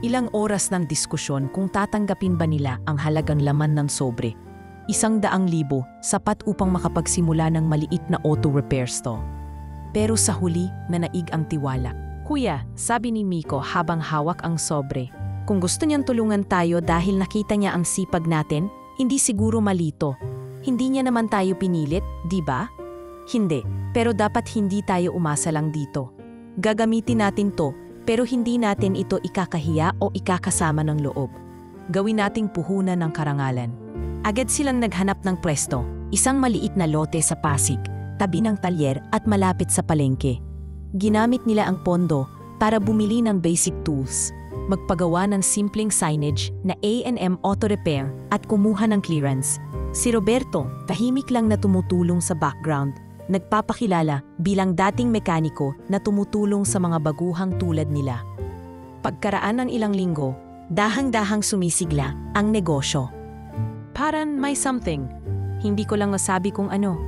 Ilang oras ng diskusyon kung tatanggapin ba nila ang halagang laman ng sobre. 100,000 sapat upang makapagsimula ng maliit na auto repair store. Pero sa huli, nanaig ang tiwala. Kuya, sabi ni Miko habang hawak ang sobre. Kung gusto niyang tulungan tayo dahil nakita niya ang sipag natin, hindi siguro malito. Hindi niya naman tayo pinilit, di ba? Hindi, pero dapat hindi tayo umasa lang dito. Gagamitin natin to, pero hindi natin ito ikakahiya o ikakasama ng loob. Gawin nating puhunan ng karangalan. Agad silang naghanap ng pwesto, isang maliit na lote sa Pasig, tabi ng talyer at malapit sa palengke. Ginamit nila ang pondo para bumili ng basic tools, magpagawa ng simpleng signage na A&M Auto Repair at kumuha ng clearance. Si Roberto, tahimik lang na tumutulong sa background, nagpapakilala bilang dating mekaniko na tumutulong sa mga baguhang tulad nila. Pagkaraan ng ilang linggo, dahang-dahang sumisigla ang negosyo. Parang may something. Hindi ko lang masabi kung ano.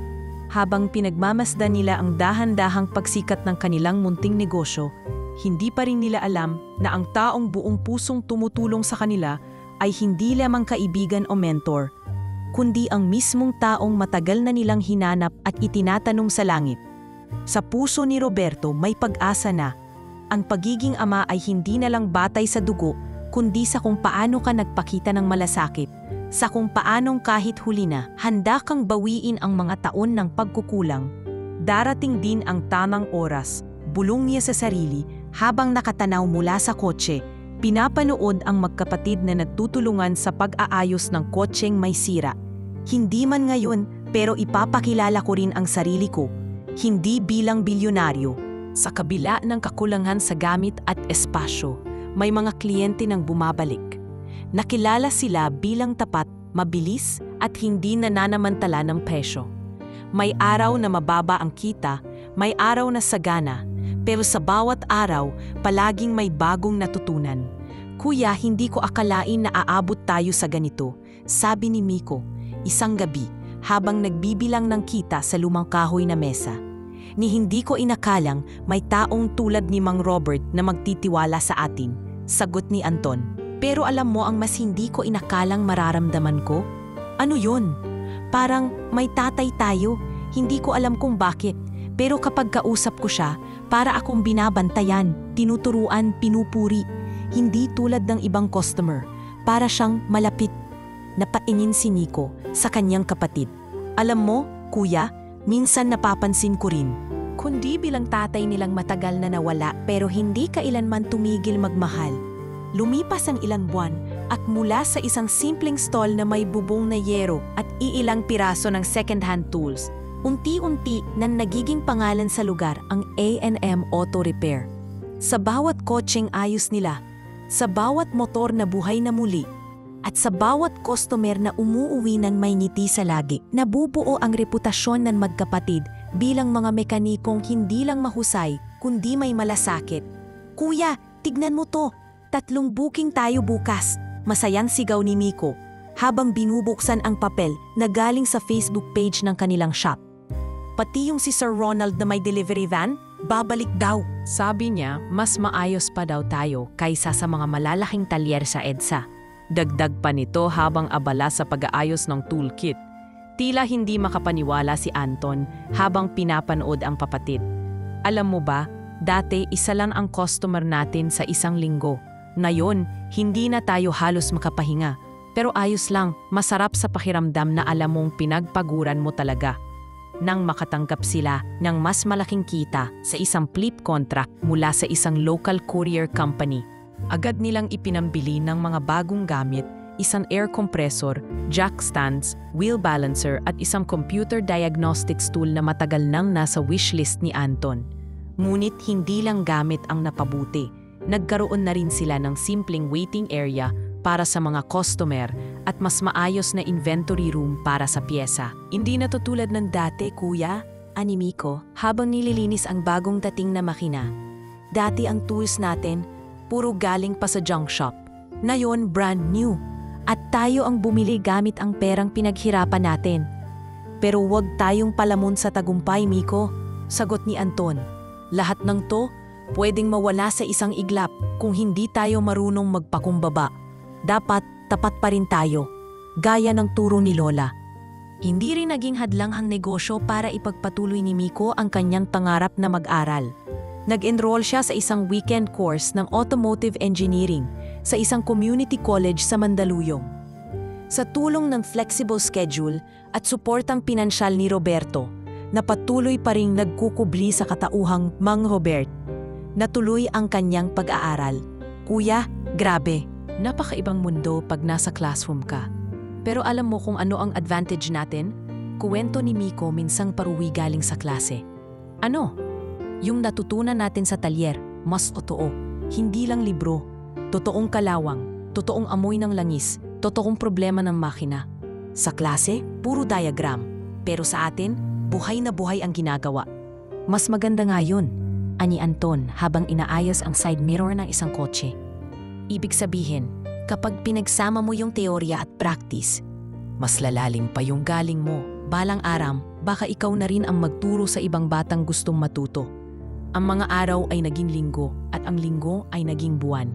Habang pinagmamasdan nila ang dahan-dahang pagsikat ng kanilang munting negosyo, hindi pa rin nila alam na ang taong buong pusong tumutulong sa kanila ay hindi lamang kaibigan o mentor, kundi ang mismong taong matagal na nilang hinanap at itinatanong sa langit. Sa puso ni Roberto may pag-asa na ang pagiging ama ay hindi na lang batay sa dugo, kundi sa kung paano ka nagpakita ng malasakit, sa kung paanong kahit huli na handa kang bawiin ang mga taon ng pagkukulang. Darating din ang tamang oras, bulong niya sa sarili habang nakatanaw mula sa kotse. Pinapanood ang magkapatid na nagtutulungan sa pag-aayos ng kotseng may sira. Hindi man ngayon, pero ipapakilala ko rin ang sarili ko, hindi bilang bilyonaryo. Sa kabila ng kakulangan sa gamit at espasyo, may mga kliyente nang bumabalik. Nakilala sila bilang tapat, mabilis at hindi nananamantala ng presyo. May araw na mababa ang kita, may araw na sagana, pero sa bawat araw, palaging may bagong natutunan. Kuya, hindi ko akalain na aabot tayo sa ganito, sabi ni Miko, isang gabi, habang nagbibilang ng kita sa lumang kahoy na mesa. ni hindi ko inakalang may taong tulad ni Mang Robert na magtitiwala sa atin, sagot ni Anton. Pero alam mo ang mas hindi ko inakalang mararamdaman ko? Ano yun? Parang may tatay tayo, hindi ko alam kung bakit. Pero kapag kausap ko siya, para akong binabantayan, tinuturuan, pinupuri. Hindi tulad ng ibang customer, para siyang malapit. Napaingin si Nico sa kanyang kapatid. Alam mo, kuya, minsan napapansin ko rin. Kundi bilang tatay nilang matagal na nawala pero hindi kailanman tumigil magmahal. Lumipas ang ilang buwan at mula sa isang simpleng stall na may bubong na yero at iilang piraso ng second-hand tools, unti-unti nang nagiging pangalan sa lugar ang A&M Auto Repair. Sa bawat kotseng ayos nila, sa bawat motor na buhay na muli, at sa bawat customer na umuuwi ng may ngiti sa lagi, nabubuo ang reputasyon ng magkapatid bilang mga mekanikong hindi lang mahusay, kundi may malasakit. Kuya, tignan mo to! 3 booking tayo bukas, masayang sigaw ni Miko, habang binubuksan ang papel na galing sa Facebook page ng kanilang shop. Pati yung si Sir Ronald na may delivery van, babalik daw. Sabi niya, mas maayos pa daw tayo kaysa sa mga malalaking talyer sa EDSA. Dagdag pa nito habang abala sa pag-aayos ng toolkit. Tila hindi makapaniwala si Anton habang pinapanood ang papatid. Alam mo ba, dati isa lang ang customer natin sa isang linggo. Ngayon, hindi na tayo halos makapahinga. Pero ayos lang, masarap sa pakiramdam na alam mong pinagpaguran mo talaga. Nang makatanggap sila ng mas malaking kita sa isang flip contract mula sa isang local courier company, agad nilang ipinambili ng mga bagong gamit, isang air compressor, jack stands, wheel balancer at isang computer diagnostics tool na matagal nang nasa wishlist ni Anton. Ngunit hindi lang gamit ang napabuti. Nagkaroon na rin sila ng simpleng waiting area para sa mga customer at mas maayos na inventory room para sa pyesa. Hindi na to tulad ng dati, kuya, ani Miko, habang nililinis ang bagong dating na makina. Dati ang tools natin, puro galing pa sa junk shop. Ngayon, brand new. At tayo ang bumili gamit ang perang pinaghirapan natin. Pero huwag tayong palamon sa tagumpay, Miko, sagot ni Anton. Lahat ng to, pwedeng mawala sa isang iglap kung hindi tayo marunong magpakumbaba. Dapat tapat pa rin tayo, gaya ng turo ni Lola. Hindi rin naging hadlang ang negosyo para ipagpatuloy ni Miko ang kanyang pangarap na mag-aral. Nag-enroll siya sa isang weekend course ng automotive engineering sa isang community college sa Mandaluyong. Sa tulong ng flexible schedule at suportang pinansyal ni Roberto, na patuloy pa ring nagkukubli sa katauhang Mang Robert, natuloy ang kanyang pag-aaral. Kuya, grabe, napakaibang mundo pag nasa classroom ka. Pero alam mo kung ano ang advantage natin? Kuwento ni Miko minsang paruwi galing sa klase. Ano? Yung natutunan natin sa talyer, mas totoo. Hindi lang libro. Totoong kalawang, totoong amoy ng langis, totoong problema ng makina. Sa klase, puro diagram. Pero sa atin, buhay na buhay ang ginagawa. Mas maganda nga yun, ani Anton habang inaayos ang side mirror ng isang kotse. Ibig sabihin, kapag pinagsama mo yung teorya at practice, mas lalalim pa yung galing mo. Balang araw, baka ikaw na rin ang magturo sa ibang batang gustong matuto. Ang mga araw ay naging linggo at ang linggo ay naging buwan.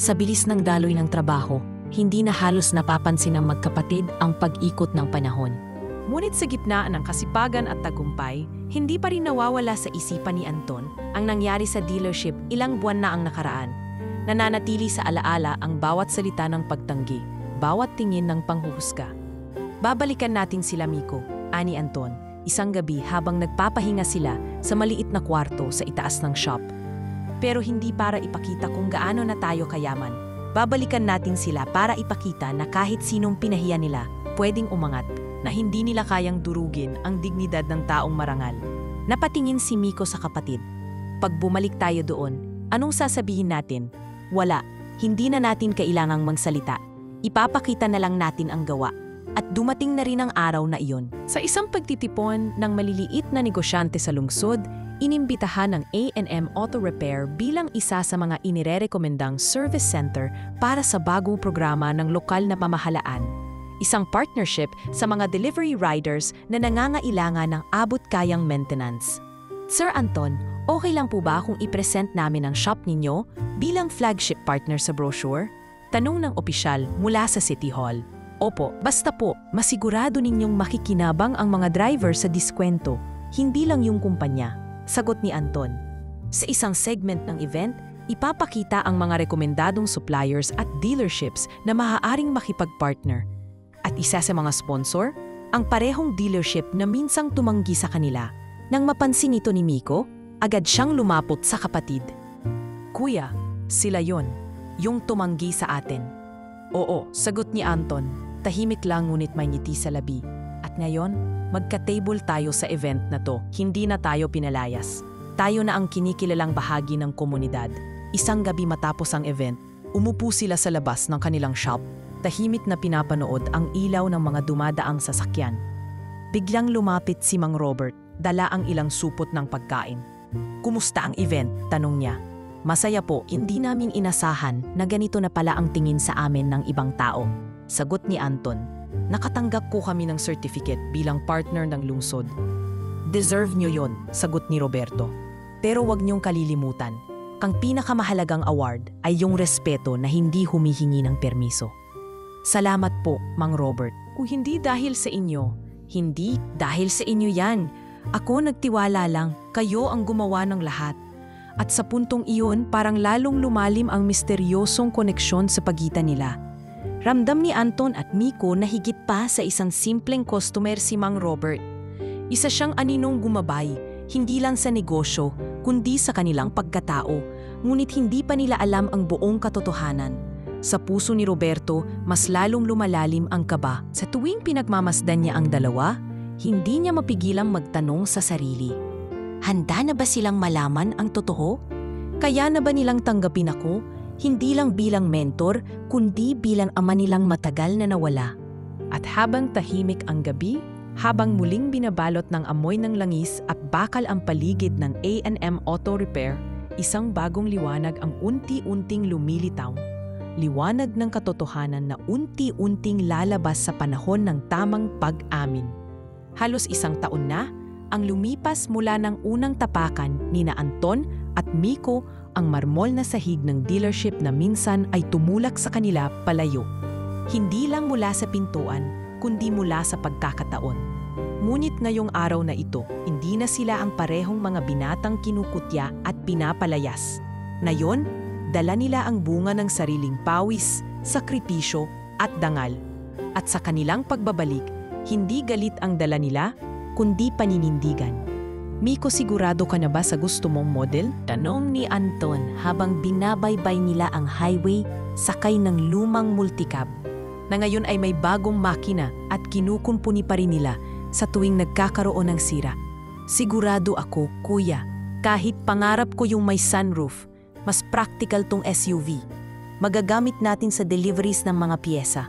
Sa bilis ng daloy ng trabaho, hindi na halos napapansin ng magkapatid ang pag-ikot ng panahon. Ngunit sa gitna ng kasipagan at tagumpay, hindi pa rin nawawala sa isipan ni Anton ang nangyari sa dealership ilang buwan na ang nakaraan. Nananatili sa alaala ang bawat salita ng pagtanggi, bawat tingin ng panghuhusga. Babalikan natin sila, Miko, ani Anton, isang gabi habang nagpapahinga sila sa maliit na kwarto sa itaas ng shop. Pero hindi para ipakita kung gaano na tayo kayaman. Babalikan natin sila para ipakita na kahit sinong pinahiya nila, pwedeng umangat, na hindi nila kayang durugin ang dignidad ng taong marangal. Napatingin si Miko sa kapatid. Pag bumalik tayo doon, anong sasabihin natin? Wala, hindi na natin kailangang magsalita. Ipapakita na lang natin ang gawa. At dumating na rin ang araw na iyon. Sa isang pagtitipon ng maliliit na negosyante sa lungsod, inimbitahan ng A&M Auto Repair bilang isa sa mga inirerekomendang service center para sa bagong programa ng lokal na pamahalaan. Isang partnership sa mga delivery riders na nangangailangan ng abot-kayang maintenance. Sir Anton, okay lang po ba kung i-present namin ang shop ninyo bilang flagship partner sa brochure? Tanong ng opisyal mula sa City Hall. Opo, basta po, masigurado ninyong makikinabang ang mga driver sa diskwento, hindi lang yung kumpanya. Sagot ni Anton. Sa isang segment ng event, ipapakita ang mga rekomendadong suppliers at dealerships na maaaring makipag-partner. At isa sa mga sponsor, ang parehong dealership na minsang tumanggi sa kanila. Nang mapansin ito ni Miko, agad siyang lumapot sa kapatid. Kuya, sila yon, yung tumanggi sa atin. Oo, sagot ni Anton. Tahimik lang ngunit may ngiti sa labi. At ngayon, magka-table tayo sa event na to. Hindi na tayo pinalayas. Tayo na ang kinikilalang bahagi ng komunidad. Isang gabi matapos ang event, umupo sila sa labas ng kanilang shop. Tahimik na pinapanood ang ilaw ng mga dumadaang sasakyan. Biglang lumapit si Mang Robert, dala ang ilang supot ng pagkain. Kumusta ang event? Tanong niya. Masaya po, hindi namin inasahan na ganito na pala ang tingin sa amin ng ibang tao. Sagot ni Anton. Nakatanggap ko kami ng certificate bilang partner ng lungsod. Deserve nyo yon, sagot ni Roberto. Pero wag niyong kalilimutan, ang pinakamahalagang award ay yung respeto na hindi humihingi ng permiso. Salamat po, Mang Robert. Kung hindi dahil sa inyo, hindi dahil sa inyo yan. Ako nagtiwala lang, kayo ang gumawa ng lahat. At sa puntong iyon, parang lalong lumalim ang misteryosong koneksyon sa pagitan nila. Ramdam ni Anton at Miko na higit pa sa isang simpleng customer si Mang Robert. Isa siyang aninong gumabay, hindi lang sa negosyo, kundi sa kanilang pagkatao, ngunit hindi pa nila alam ang buong katotohanan. Sa puso ni Roberto, mas lalong lumalalim ang kaba. Sa tuwing pinagmamasdan niya ang dalawa, hindi niya mapigilang magtanong sa sarili. Handa na ba silang malaman ang totoo? Kaya na ba nilang tanggapin ako, hindi lang bilang mentor, kundi bilang ama nilang matagal na nawala? At habang tahimik ang gabi, habang muling binabalot ng amoy ng langis at bakal ang paligid ng A&M Auto Repair, isang bagong liwanag ang unti-unting lumilitaw. Liwanag ng katotohanan na unti-unting lalabas sa panahon ng tamang pag-amin. Halos isang taon na ang lumipas mula ng unang tapakan ni na Anton at Miko ang marmol na sahig ng dealership na minsan ay tumulak sa kanila palayo. Hindi lang mula sa pintuan, kundi mula sa pagkakataon. Ngunit ngayong araw na ito, hindi na sila ang parehong mga binatang kinukutya at pinapalayas. Ngayon, dala nila ang bunga ng sariling pawis, sakripisyo at dangal. At sa kanilang pagbabalik, hindi galit ang dala nila, kundi paninindigan. Miko, sigurado ka na ba sa gusto mong model? Tanong ni Anton habang binabaybay nila ang highway sakay ng lumang multicab na ngayon ay may bagong makina at kinukumpuni pa rin nila sa tuwing nagkakaroon ng sira. Sigurado ako, kuya, kahit pangarap ko yung may sunroof, mas practical tong SUV. Magagamit natin sa deliveries ng mga piyesa.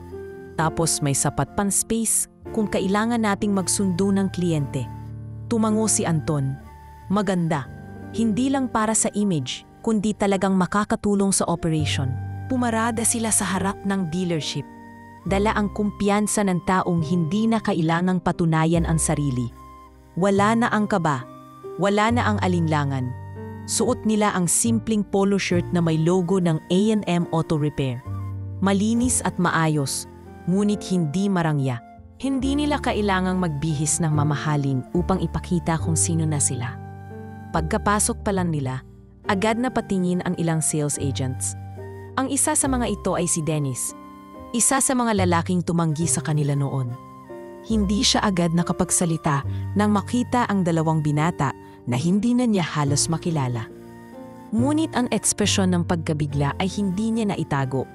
Tapos may sapat pang space kung kailangan nating magsundo ng kliyente. Tumango si Anton. Maganda. Hindi lang para sa image, kundi talagang makakatulong sa operation. Pumarada sila sa harap ng dealership. Dala ang kumpiyansa ng taong hindi na kailangang patunayan ang sarili. Wala na ang kaba. Wala na ang alinlangan. Suot nila ang simpleng polo shirt na may logo ng A&M Auto Repair. Malinis at maayos, ngunit hindi marangya. Hindi nila kailangang magbihis ng mamahalin upang ipakita kung sino na sila. Pagkapasok pa lang nila, agad na patingin ang ilang sales agents. Ang isa sa mga ito ay si Dennis, isa sa mga lalaking tumanggi sa kanila noon. Hindi siya agad nakapagsalita nang makita ang dalawang binata na hindi na niya halos makilala. Ngunit ang ekspresyon ng pagkabigla ay hindi niya naitago.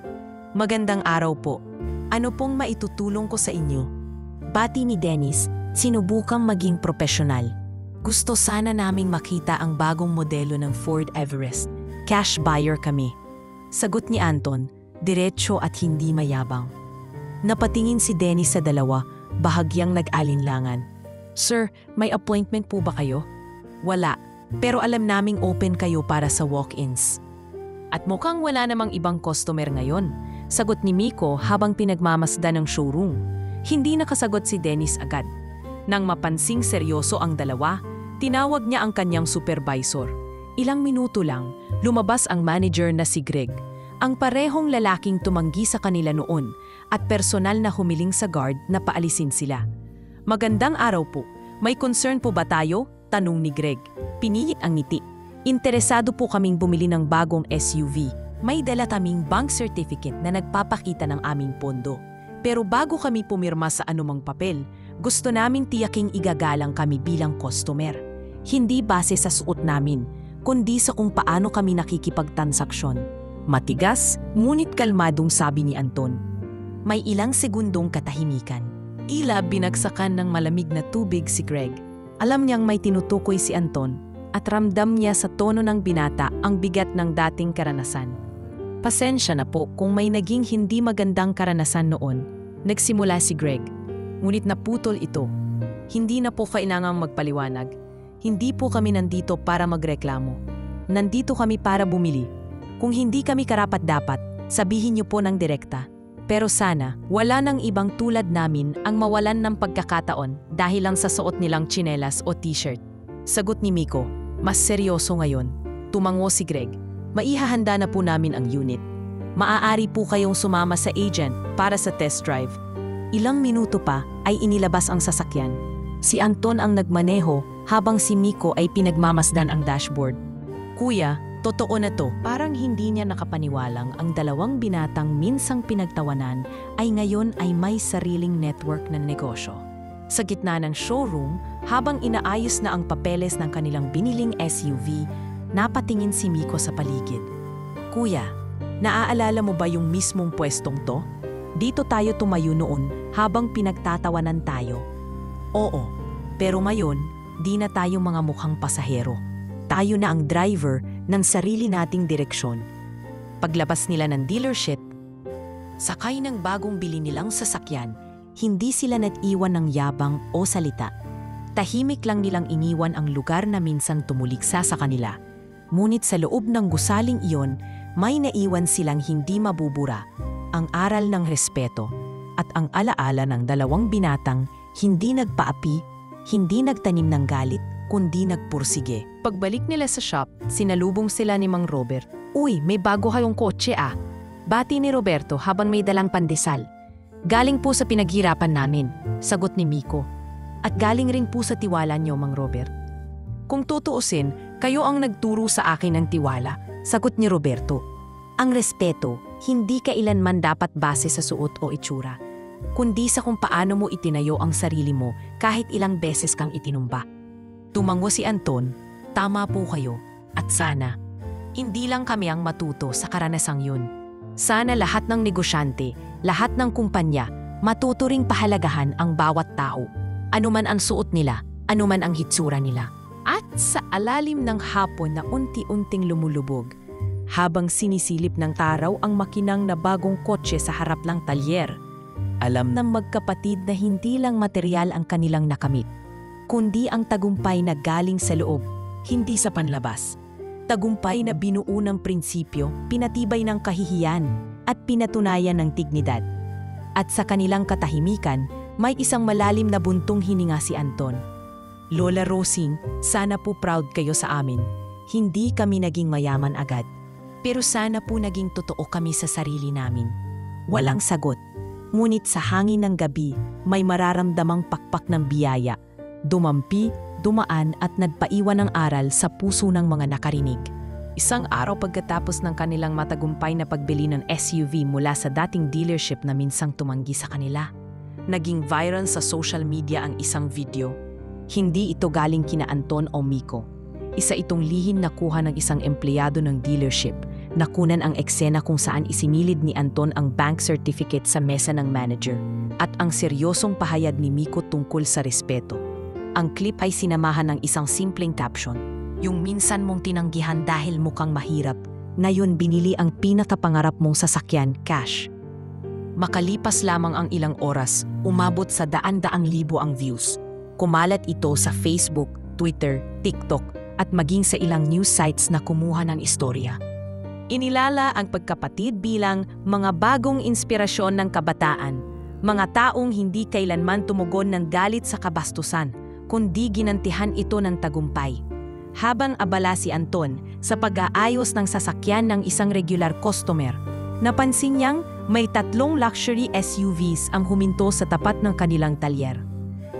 Magandang araw po. Ano pong maitutulong ko sa inyo? Bati ni Dennis, sinubukang maging profesional. Gusto sana naming makita ang bagong modelo ng Ford Everest. Cash buyer kami. Sagot ni Anton, diretso at hindi mayabang. Napatingin si Dennis sa dalawa, bahagyang nag-alinlangan. Sir, may appointment po ba kayo? Wala, pero alam naming open kayo para sa walk-ins. At mukhang wala namang ibang customer ngayon, sagot ni Miko habang pinagmamasdan ng showroom. Hindi nakasagot si Dennis agad. Nang mapansing seryoso ang dalawa, Tinawag niya ang kanyang supervisor. Ilang minuto lang, lumabas ang manager na si Greg. Ang parehong lalaking tumanggi sa kanila noon at personal na humiling sa guard na paalisin sila. Magandang araw po. May concern po ba tayo? Tanong ni Greg. Pinihit ang ngiti. Interesado po kaming bumili ng bagong SUV. May dala kaming bank certificate na nagpapakita ng aming pondo. Pero bago kami pumirma sa anumang papel, gusto naming tiyaking igagalang kami bilang customer. Hindi base sa suot namin, kundi sa kung paano kami nakikipagtransaksyon. Matigas, ngunit kalmadong sabi ni Anton. May ilang segundong katahimikan. Tila binagsakan ng malamig na tubig si Greg. Alam niyang may tinutukoy si Anton at ramdam niya sa tono ng binata ang bigat ng dating karanasan. Pasensya na po kung may naging hindi magandang karanasan noon, nagsimula si Greg. Ngunit naputol ito. Hindi na po kailangang magpaliwanag. Hindi po kami nandito para magreklamo. Nandito kami para bumili. Kung hindi kami karapat-dapat, sabihin niyo po ng direkta. Pero sana, wala nang ibang tulad namin ang mawalan ng pagkakataon dahil lang sa suot nilang tsinelas o t-shirt. Sagot ni Miko, mas seryoso ngayon. Tumango si Greg. Maihahanda na po namin ang unit. Maaari po kayong sumama sa agent para sa test drive. Ilang minuto pa ay inilabas ang sasakyan. Si Anton ang nagmaneho habang si Miko ay pinagmamasdan ang dashboard. Kuya, totoo na to. Parang hindi niya nakapaniwalang ang dalawang binatang minsang pinagtawanan ay ngayon ay may sariling network ng negosyo. Sa gitna ng showroom, habang inaayos na ang papeles ng kanilang biniling SUV, napatingin si Miko sa paligid. Kuya, naaalala mo ba yung mismong pwestong to? Dito tayo tumayo noon habang pinagtatawanan tayo. Oo, pero ngayon, di na tayo mga mukhang pasahero. Tayo na ang driver ng sarili nating direksyon. Paglabas nila ng dealership, sakay ng bagong bili nilang sasakyan, hindi sila nag-iwan ng yabang o salita. Tahimik lang nilang iniwan ang lugar na minsan tumuliksa sa kanila. Ngunit sa loob ng gusaling iyon, may naiwan silang hindi mabubura, ang aral ng respeto at ang alaala ng dalawang binatang hindi nagpaapi, hindi nagtanim ng galit, kundi nagpursige. Pagbalik nila sa shop, sinalubong sila ni Mang Robert. Uy, may bago kayong kotse ah. Bati ni Roberto habang may dalang pandesal. Galing po sa pinaghirapan namin, sagot ni Miko. At galing rin po sa tiwala niyo, Mang Robert. Kung tutuusin, kayo ang nagturo sa akin ng tiwala, sagot ni Roberto. Ang respeto, hindi kailanman dapat base sa suot o itsura, kundi sa kung paano mo itinayo ang sarili mo kahit ilang beses kang itinumba. Tumango si Anton, tama po kayo, at sana, hindi lang kami ang matuto sa karanasang yun. Sana lahat ng negosyante, lahat ng kumpanya, matuto ring pahalagahan ang bawat tao, anuman ang suot nila, anuman ang hitsura nila. At sa alalim ng hapon na unti-unting lumulubog, habang sinisilip ng taraw ang makinang na bagong kotse sa harap ng talyer, alam ng magkapatid na hindi lang material ang kanilang nakamit, kundi ang tagumpay na galing sa loob, hindi sa panlabas. Tagumpay na binuo ng prinsipyo, pinatibay ng kahihiyan, at pinatunayan ng dignidad. At sa kanilang katahimikan, may isang malalim na buntong hininga si Anton. Lola Rosing, sana po proud kayo sa amin. Hindi kami naging mayaman agad. Pero sana po naging totoo kami sa sarili namin. Walang sagot. Ngunit sa hangin ng gabi, may mararamdamang pakpak ng biyaya. Dumampi, dumaan at nagpaiwan ng aral sa puso ng mga nakarinig. Isang araw pagkatapos ng kanilang matagumpay na pagbili ng SUV mula sa dating dealership na minsang tumanggi sa kanila, naging viral sa social media ang isang video. Hindi ito galing kina Anton o Miko. Isa itong lihim na kuha ng isang empleyado ng dealership. Nakunan ang eksena kung saan isinilid ni Anton ang bank certificate sa mesa ng manager at ang seryosong pahayag ni Miko tungkol sa respeto. Ang clip ay sinamahan ng isang simpleng caption, yung minsan mong tinanggihan dahil mukhang mahirap, ngayon binili ang pinakapangarap mong sasakyan, cash. Makalipas lamang ang ilang oras, umabot sa daan-daang libo ang views. Kumalat ito sa Facebook, Twitter, TikTok at maging sa ilang news sites na kumuha ng istorya. Inilala ang pagkapatid bilang mga bagong inspirasyon ng kabataan, mga taong hindi kailanman tumugon ng galit sa kabastusan, kundi ginantihan ito ng tagumpay. Habang abala si Anton sa pag-aayos ng sasakyan ng isang regular customer, napansin niyang may 3 luxury SUVs ang huminto sa tapat ng kanilang talyer.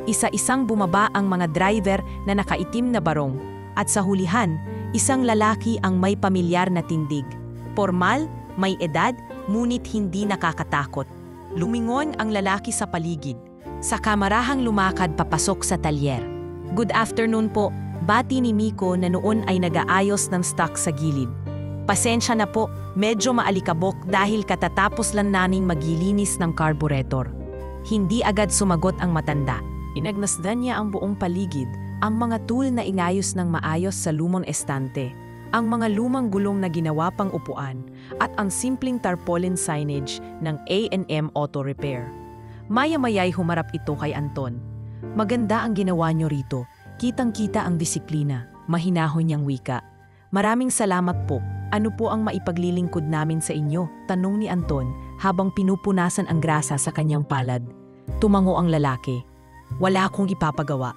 Isa-isang bumaba ang mga driver na nakaitim na barong at sa hulihan, isang lalaki ang may pamilyar na tindig. Formal, may edad, ngunit hindi nakakatakot. Lumingon ang lalaki sa paligid. Sa kamarahang lumakad papasok sa talyer. "Good afternoon po," bati ni Miko na noon ay nag-aayos ng stock sa gilid. "Pasensya na po, medyo maalikabok dahil katatapos lang naming maglilinis ng carburetor." Hindi agad sumagot ang matanda. Inagnasdan niya ang buong paligid, ang mga tool na inayos ng maayos sa lumang estante, ang mga lumang gulong na ginawa pang upuan, at ang simpleng tarpaulin signage ng A&M Auto Repair. Maya-maya'y humarap ito kay Anton. "Maganda ang ginawa niyo rito. Kitang-kita ang disiplina," mahinahon niyang wika. "Maraming salamat po. Ano po ang maipaglilingkod namin sa inyo?" tanong ni Anton habang pinupunasan ang grasa sa kanyang palad. Tumango ang lalaki. "Wala akong ipapagawa.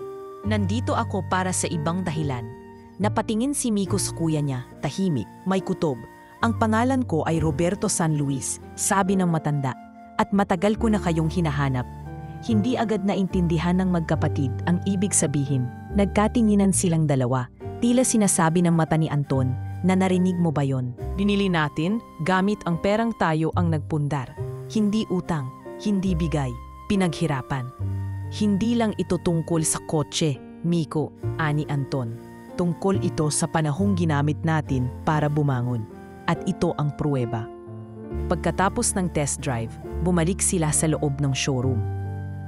Nandito ako para sa ibang dahilan." Napatingin si Miko sa kuya niya, tahimik, may kutob. "Ang pangalan ko ay Roberto San Luis," sabi ng matanda, "at matagal ko na kayong hinahanap." Hindi agad naintindihan ng magkapatid ang ibig sabihin. Nagkatinginan silang dalawa. Tila sinasabi ng mata ni Anton, na "Narinig mo ba yon? Binili natin gamit ang perang tayo ang nagpundar. Hindi utang, hindi bigay, pinaghirapan." "Hindi lang ito tungkol sa kotse, Miko," ani Anton. "Tungkol ito sa panahong ginamit natin para bumangon. At ito ang pruweba." Pagkatapos ng test drive, bumalik sila sa loob ng showroom.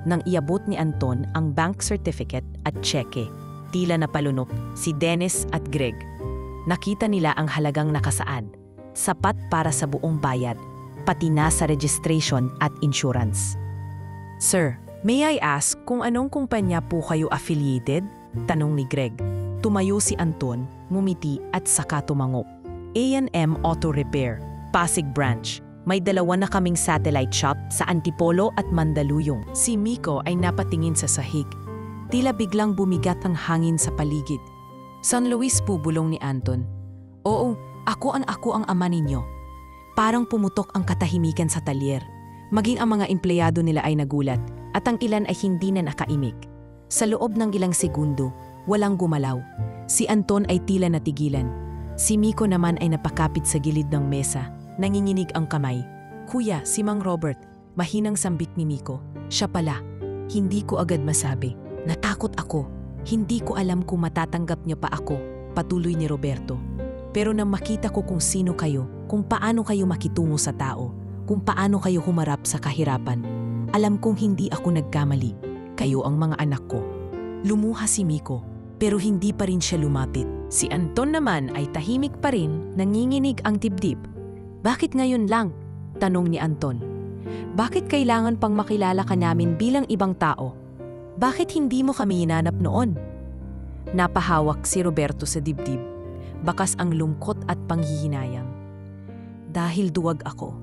Nang iabot ni Anton ang bank certificate at tseke, tila napalunok si Dennis at Greg. Nakita nila ang halagang nakasaad, sapat para sa buong bayad, pati na sa registration at insurance. "Sir, may I ask kung anong kumpanya po kayo affiliated?" tanong ni Greg. Tumayo si Anton, ngumiti at saka tumango. "A&M Auto Repair, Pasig Branch. May 2 na kaming satellite shop sa Antipolo at Mandaluyong." Si Miko ay napatingin sa sahig. Tila biglang bumigat ang hangin sa paligid. "San Luis po," bulong ni Anton. "Oo, ako ang ama ninyo." Parang pumutok ang katahimikan sa talyer. Maging ang mga empleyado nila ay nagulat at ang ilan ay hindi na nakaimik. Sa loob ng ilang segundo, walang gumalaw. Si Anton ay tila natigilan. Si Miko naman ay napakapit sa gilid ng mesa. Nanginginig ang kamay. "Kuya, si Mang Robert," mahinang sambit ni Miko. "Siya pala." "Hindi ko agad masabi. Natakot ako. Hindi ko alam kung matatanggap niya pa ako," patuloy ni Roberto. "Pero nang makita ko kung sino kayo, kung paano kayo makitungo sa tao, kung paano kayo humarap sa kahirapan, alam kong hindi ako nagkamali. Kayo ang mga anak ko." Lumuha si Miko, pero hindi pa rin siya lumapit. Si Anton naman ay tahimik pa rin, nanginginig ang dibdib. "Bakit ngayon lang?" tanong ni Anton. "Bakit kailangan pang makilala ka namin bilang ibang tao? Bakit hindi mo kami hinanap noon?" Napahawak si Roberto sa dibdib. Bakas ang lungkot at panghihinayang. "Dahil duwag ako.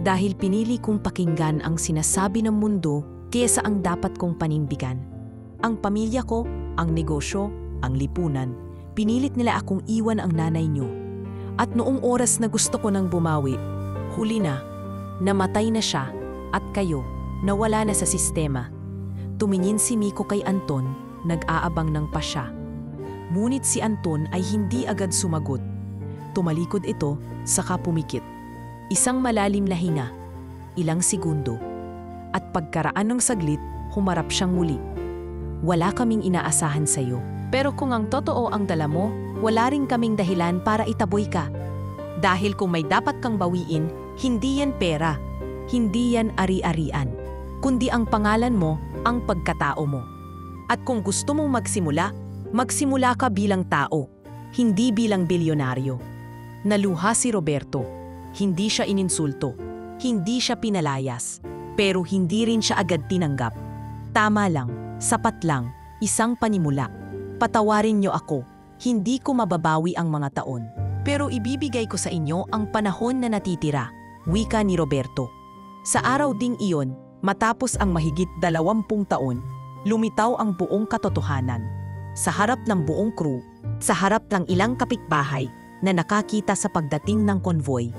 Dahil pinili kong pakinggan ang sinasabi ng mundo kaysa ang dapat kong panindigan. Ang pamilya ko, ang negosyo, ang lipunan, pinilit nila akong iwan ang nanay niyo. At noong oras na gusto ko nang bumawi, huli na, namatay na siya at kayo, nawala na sa sistema." Tumingin si Miko kay Anton, nag-aabang ng pasya. Ngunit si Anton ay hindi agad sumagot. Tumalikod ito, saka pumikit. Isang malalim na hinga, ilang segundo, at pagkaraan ng saglit, humarap siyang muli. "Wala kaming inaasahan sa iyo. Pero kung ang totoo ang dala mo, wala rin kaming dahilan para itaboy ka. Dahil kung may dapat kang bawiin, hindi yan pera, hindi yan ari-arian, kundi ang pangalan mo, ang pagkatao mo. At kung gusto mong magsimula ka bilang tao, hindi bilang bilyonaryo." Naluha si Roberto. Hindi siya ininsulto, hindi siya pinalayas, pero hindi rin siya agad tinanggap. "Tama lang, sapat lang, isang panimula. Patawarin niyo ako, hindi ko mababawi ang mga taon. Pero ibibigay ko sa inyo ang panahon na natitira," wika ni Roberto. Sa araw ding iyon, matapos ang mahigit 20 taon, lumitaw ang buong katotohanan. Sa harap ng buong crew, sa harap ng ilang kapitbahay na nakakita sa pagdating ng konvoy,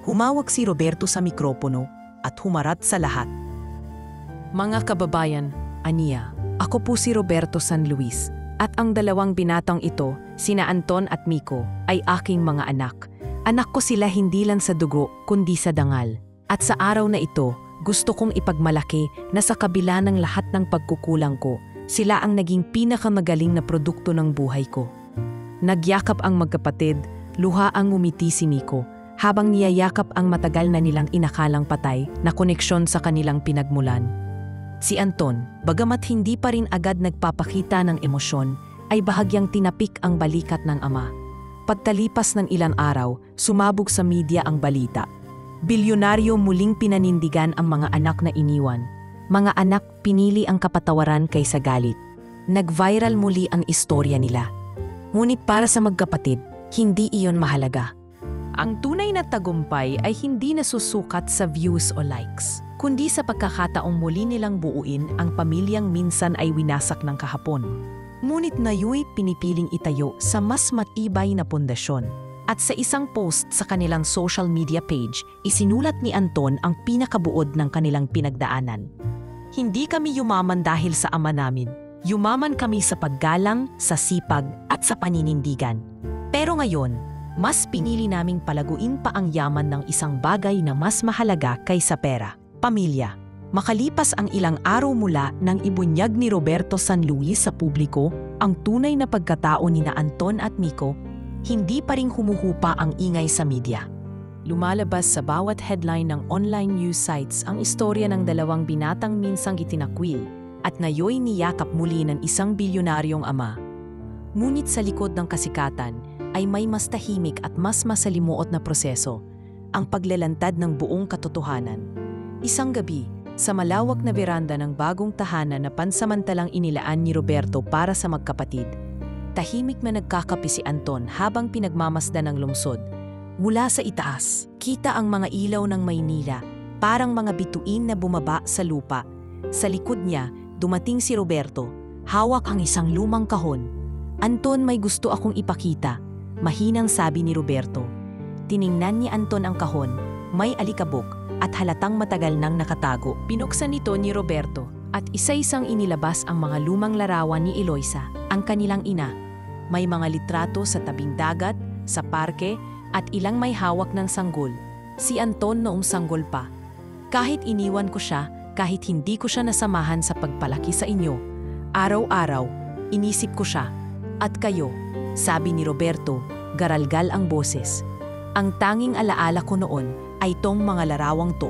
humawak si Roberto sa mikropono at humarap sa lahat. Mga kababayan, aniya, ako po si Roberto San Luis at ang dalawang binatang ito, sina Anton at Miko, ay aking mga anak. Anak ko sila hindi lang sa dugo kundi sa dangal. At sa araw na ito, gusto kong ipagmalaki na sa kabila ng lahat ng pagkukulang ko, sila ang naging pinakamagaling na produkto ng buhay ko. Nagyakap ang magkapatid, luha ang ngumiti si Miko, habang niyayakap ang matagal na nilang inakalang patay na koneksyon sa kanilang pinagmulan. Si Anton, bagamat hindi pa rin agad nagpapakita ng emosyon, ay bahagyang tinapik ang balikat ng ama. Pagkalipas ng ilang araw, sumabog sa media ang balita. Bilyonaryo muling pinanindigan ang mga anak na iniwan. Mga anak pinili ang kapatawaran kaysa galit. Nag-viral muli ang istorya nila. Ngunit para sa magkapatid, hindi iyon mahalaga. Ang tunay na tagumpay ay hindi nasusukat sa views o likes, kundi sa pagkakataong muli nilang buuin ang pamilyang minsan ay winasak ng kahapon. Ngunit ngayon pinipiling itayo sa mas matibay na pundasyon. At sa isang post sa kanilang social media page, isinulat ni Anton ang pinakabuod ng kanilang pinagdaanan. Hindi kami yumaman dahil sa ama namin. Yumaman kami sa paggalang, sa sipag at sa paninindigan. Pero ngayon, mas pinili naming palaguin pa ang yaman ng isang bagay na mas mahalaga kaysa pera, pamilya. Makalipas ang ilang araw mula nang ibunyag ni Roberto San Luis sa publiko ang tunay na pagkatao ni na Anton at Miko, hindi pa ring humuhupa ang ingay sa media. Lumalabas sa bawat headline ng online news sites ang istorya ng dalawang binatang minsang itinakwil at ngayon niyakap muli ng isang bilyonaryong ama. Ngunit sa likod ng kasikatan ay may mas tahimik at mas masalimuot na proseso, ang paglalantad ng buong katotohanan. Isang gabi, sa malawak na veranda ng bagong tahanan na pansamantalang inilaan ni Roberto para sa magkapatid, tahimik na nagkakape si Anton habang pinagmamasdan ng lungsod. Mula sa itaas, kita ang mga ilaw ng Maynila, parang mga bituin na bumaba sa lupa. Sa likod niya, dumating si Roberto, hawak ang isang lumang kahon. Anton, may gusto akong ipakita, mahinang sabi ni Roberto. Tiningnan ni Anton ang kahon, may alikabok at halatang matagal nang nakatago. Binuksan nito ni Roberto at isa-isang inilabas ang mga lumang larawan ni Eloisa, ang kanilang ina. May mga litrato sa tabing dagat, sa parke, at ilang may hawak ng sanggol. Si Anton noong sanggol pa. Kahit iniwan ko siya, kahit hindi ko siya nasamahan sa pagpalaki sa inyo, araw-araw, inisip ko siya. At kayo, sabi ni Roberto, garalgal ang boses. Ang tanging alaala ko noon ay tong mga larawang to.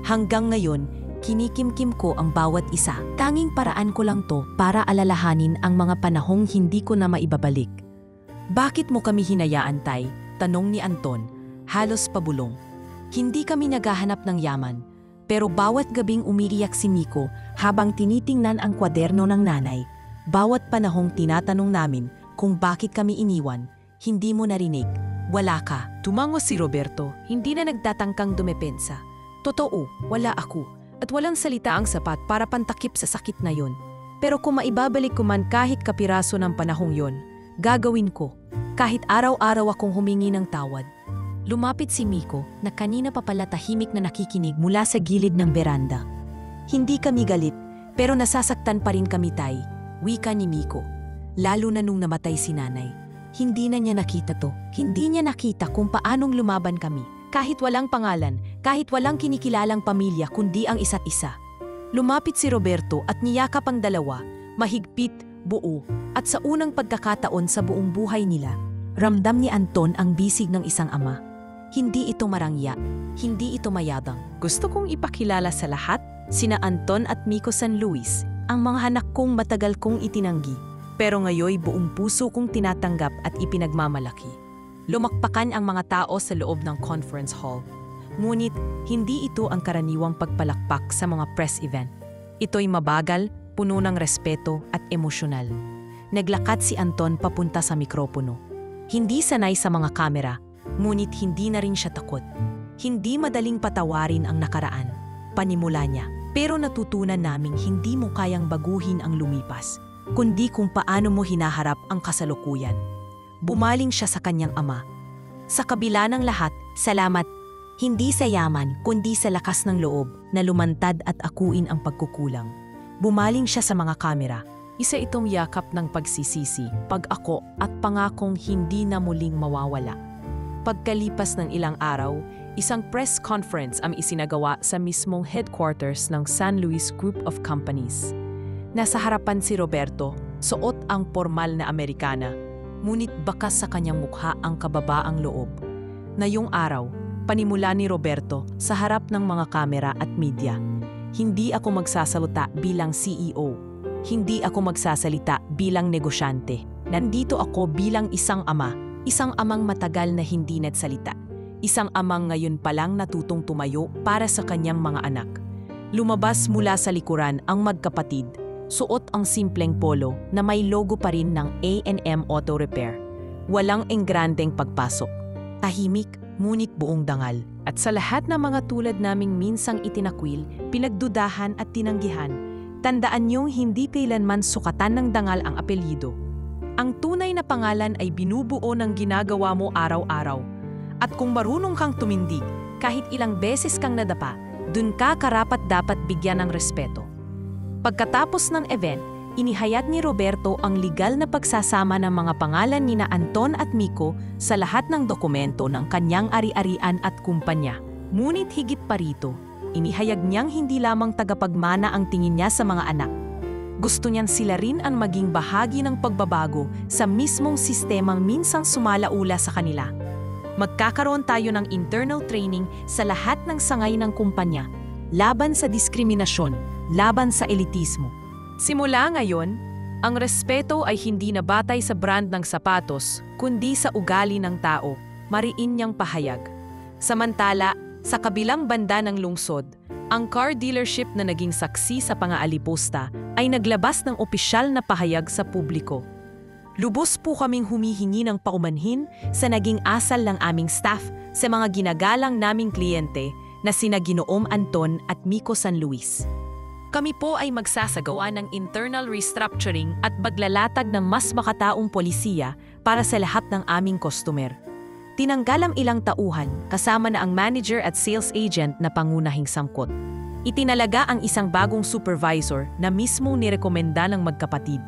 Hanggang ngayon, kinikimkim ko ang bawat isa. Tanging paraan ko lang to para alalahanin ang mga panahong hindi ko na maibabalik. Bakit mo kami hinayaan, Tay? Tanong ni Anton, halos pabulong. Hindi kami naghahanap ng yaman, pero bawat gabing umiiyak si Miko habang tinitingnan ang kwaderno ng nanay. Bawat panahong tinatanong namin kung bakit kami iniwan, hindi mo narinig. Wala ka. Tumango si Roberto, hindi na nagtatangkang dumepensa. Totoo, wala ako. At walang salita ang sapat para pantakip sa sakit na yon. Pero kung maibabalik ko man kahit kapiraso ng panahong yon, gagawin ko. Kahit araw-araw akong humingi ng tawad. Lumapit si Miko na kanina pa pala tahimik na nakikinig mula sa gilid ng beranda. Hindi kami galit, pero nasasaktan pa rin kami, Tay. Wika ni Miko. Lalo na nung namatay si nanay. Hindi na niya nakita to. Hindi niya nakita kung paanong lumaban kami. Kahit walang pangalan, kahit walang kinikilalang pamilya kundi ang isa't isa. Lumapit si Roberto at niyakap ang dalawa, mahigpit, buo, at sa unang pagkakataon sa buong buhay nila, ramdam ni Anton ang bisig ng isang ama. Hindi ito marangya, hindi ito mayabang. Gusto kong ipakilala sa lahat, sina Anton at Miko San Luis, ang mga anak kong matagal kong itinanggi. Pero ngayoy buong puso kong tinatanggap at ipinagmamalaki. Lumakpakan ang mga tao sa loob ng conference hall. Ngunit, hindi ito ang karaniwang pagpalakpak sa mga press event. Ito'y mabagal, puno ng respeto at emosyonal. Naglakad si Anton papunta sa mikropono. Hindi sanay sa mga kamera, ngunit hindi na rin siya takot. Hindi madaling patawarin ang nakaraan. Panimula niya. Pero natutunan naming hindi mo kayang baguhin ang lumipas, kundi kung paano mo hinaharap ang kasalukuyan. Bumaling siya sa kanyang ama. Sa kabila ng lahat, salamat. Hindi sa yaman, kundi sa lakas ng loob na lumantad at akuin ang pagkukulang. Bumaling siya sa mga kamera. Isa itong yakap ng pagsisisi, pag-ako at pangakong hindi na muling mawawala. Pagkalipas ng ilang araw, isang press conference ang isinagawa sa mismong headquarters ng San Luis Group of Companies. Nasa harapan si Roberto, suot ang formal na Amerikana, ngunit bakas sa kanyang mukha ang kababaang loob. Ngayong araw, panimula ni Roberto sa harap ng mga kamera at media. Hindi ako magsasalita bilang CEO. Hindi ako magsasalita bilang negosyante. Nandito ako bilang isang ama. Isang amang matagal na hindi nagsalita. Isang amang ngayon palang natutong tumayo para sa kanyang mga anak. Lumabas mula sa likuran ang magkapatid. Suot ang simpleng polo na may logo pa rin ng A&M Auto Repair. Walang engrandeng pagpasok. Tahimik, ngunit buong dangal. At sa lahat ng mga tulad naming minsang itinakwil, pinagdudahan at tinanggihan, tandaan niyong hindi kailanman sukatan ng dangal ang apelyido. Ang tunay na pangalan ay binubuo ng ginagawa mo araw-araw. At kung marunong kang tumindig, kahit ilang beses kang nadapa, dun ka karapat-dapat bigyan ng respeto. Pagkatapos ng event, inihayag ni Roberto ang legal na pagsasama ng mga pangalan nina Anton at Miko sa lahat ng dokumento ng kanyang ari-arian at kumpanya. Ngunit higit pa rito, inihayag niyang hindi lamang tagapagmana ang tingin niya sa mga anak. Gusto niyan sila rin ang maging bahagi ng pagbabago sa mismong sistemang minsang sumalaula sa kanila. Magkakaroon tayo ng internal training sa lahat ng sangay ng kumpanya, laban sa diskriminasyon, laban sa elitismo. Simula ngayon, ang respeto ay hindi na batay sa brand ng sapatos, kundi sa ugali ng tao, mariin niyang pahayag. Samantala, sa kabilang banda ng lungsod, ang car dealership na naging saksi sa pangaalipusta ay naglabas ng opisyal na pahayag sa publiko. Lubos po kaming humihingi ng paumanhin sa naging asal ng aming staff sa mga ginagalang naming kliyente na sina Ginoong Anton at Miko San Luis. Kami po ay magsasagawa ng internal restructuring at maglalatag ng mas makataong polisiya para sa lahat ng aming customer. Tinanggal ang ilang tauhan kasama na ang manager at sales agent na pangunahing sangkot. Itinalaga ang isang bagong supervisor na mismong nirekomenda ng magkapatid.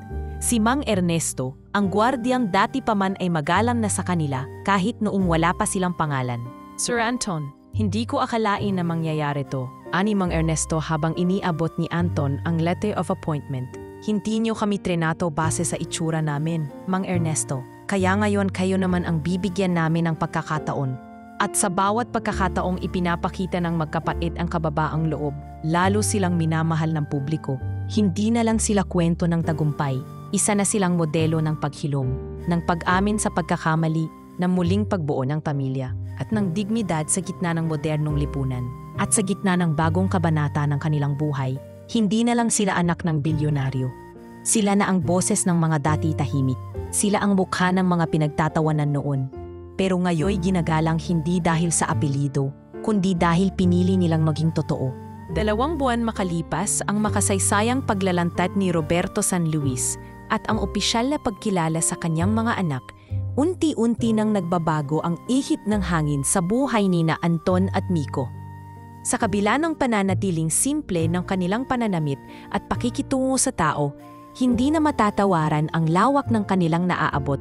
Si Mang Ernesto, ang gwardyang dati pa man ay magalang na sa kanila kahit noong wala pa silang pangalan. Sir Anton, hindi ko akalain na mangyayari to, ani Mang Ernesto habang iniabot ni Anton ang letter of appointment. Hindi niyo kami trenato base sa itsura namin, Mang Ernesto. Kaya ngayon kayo naman ang bibigyan namin ng pagkakataon. At sa bawat pagkakataong ipinapakita ng magkapait ang kababaang loob, lalo silang minamahal ng publiko. Hindi na lang sila kwento ng tagumpay. Isa na silang modelo ng paghilom, ng pag-amin sa pagkakamali, ng muling pagbuo ng pamilya, at ng dignidad sa gitna ng modernong lipunan. At sa gitna ng bagong kabanata ng kanilang buhay, hindi na lang sila anak ng bilyonaryo. Sila na ang boses ng mga dati tahimik. Sila ang mukha ng mga pinagtatawanan noon. Pero ngayoy ginagalang hindi dahil sa apelido, kundi dahil pinili nilang maging totoo. 2 buwan makalipas ang makasaysayang paglalantad ni Roberto San Luis at ang opisyal na pagkilala sa kanyang mga anak, unti-unti nang nagbabago ang ihip ng hangin sa buhay nina Anton at Miko. Sa kabila ng pananatiling simple ng kanilang pananamit at pakikitungo sa tao, hindi na matatawaran ang lawak ng kanilang naaabot.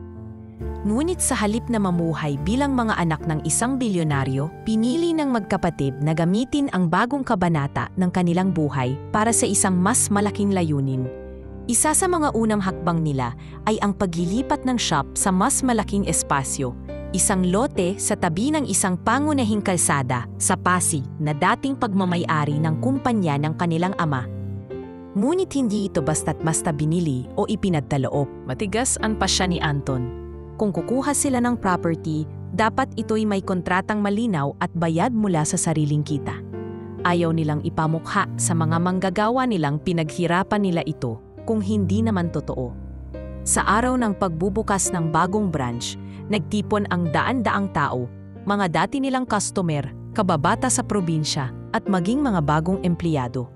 Ngunit sa halip na mamuhay bilang mga anak ng isang bilyonaryo, pinili ng magkapatid na gamitin ang bagong kabanata ng kanilang buhay para sa isang mas malaking layunin. Isa sa mga unang hakbang nila ay ang paglilipat ng shop sa mas malaking espasyo, isang lote sa tabi ng isang pangunahing kalsada sa Pasig na dating pagmamay-ari ng kumpanya ng kanilang ama. Ngunit hindi ito basta't-basta binili o ipinagkaloob. Matigas ang pasya ni Anton. Kung kukuha sila ng property, dapat ito'y may kontratang malinaw at bayad mula sa sariling kita. Ayaw nilang ipamukha sa mga manggagawa nilang pinaghirapan nila ito kung hindi naman totoo. Sa araw ng pagbubukas ng bagong branch, nagtipon ang daan-daang tao, mga dati nilang customer, kababata sa probinsya at maging mga bagong empleyado.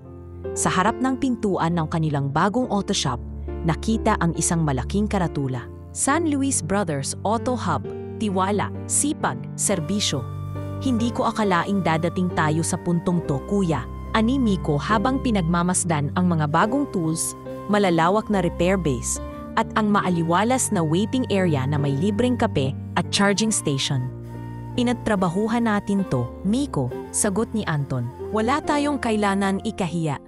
Sa harap ng pintuan ng kanilang bagong auto shop, nakita ang isang malaking karatula. San Luis Brothers Auto Hub, tiwala, sipag, serbisyo. Hindi ko akalaing dadating tayo sa puntong to, kuya. Ani Miko habang pinagmamasdan ang mga bagong tools, malalawak na repair base, at ang maaliwalas na waiting area na may libreng kape at charging station. Pinagtrabahuhan natin to, Miko, sagot ni Anton. Wala tayong kailangan ikahiya.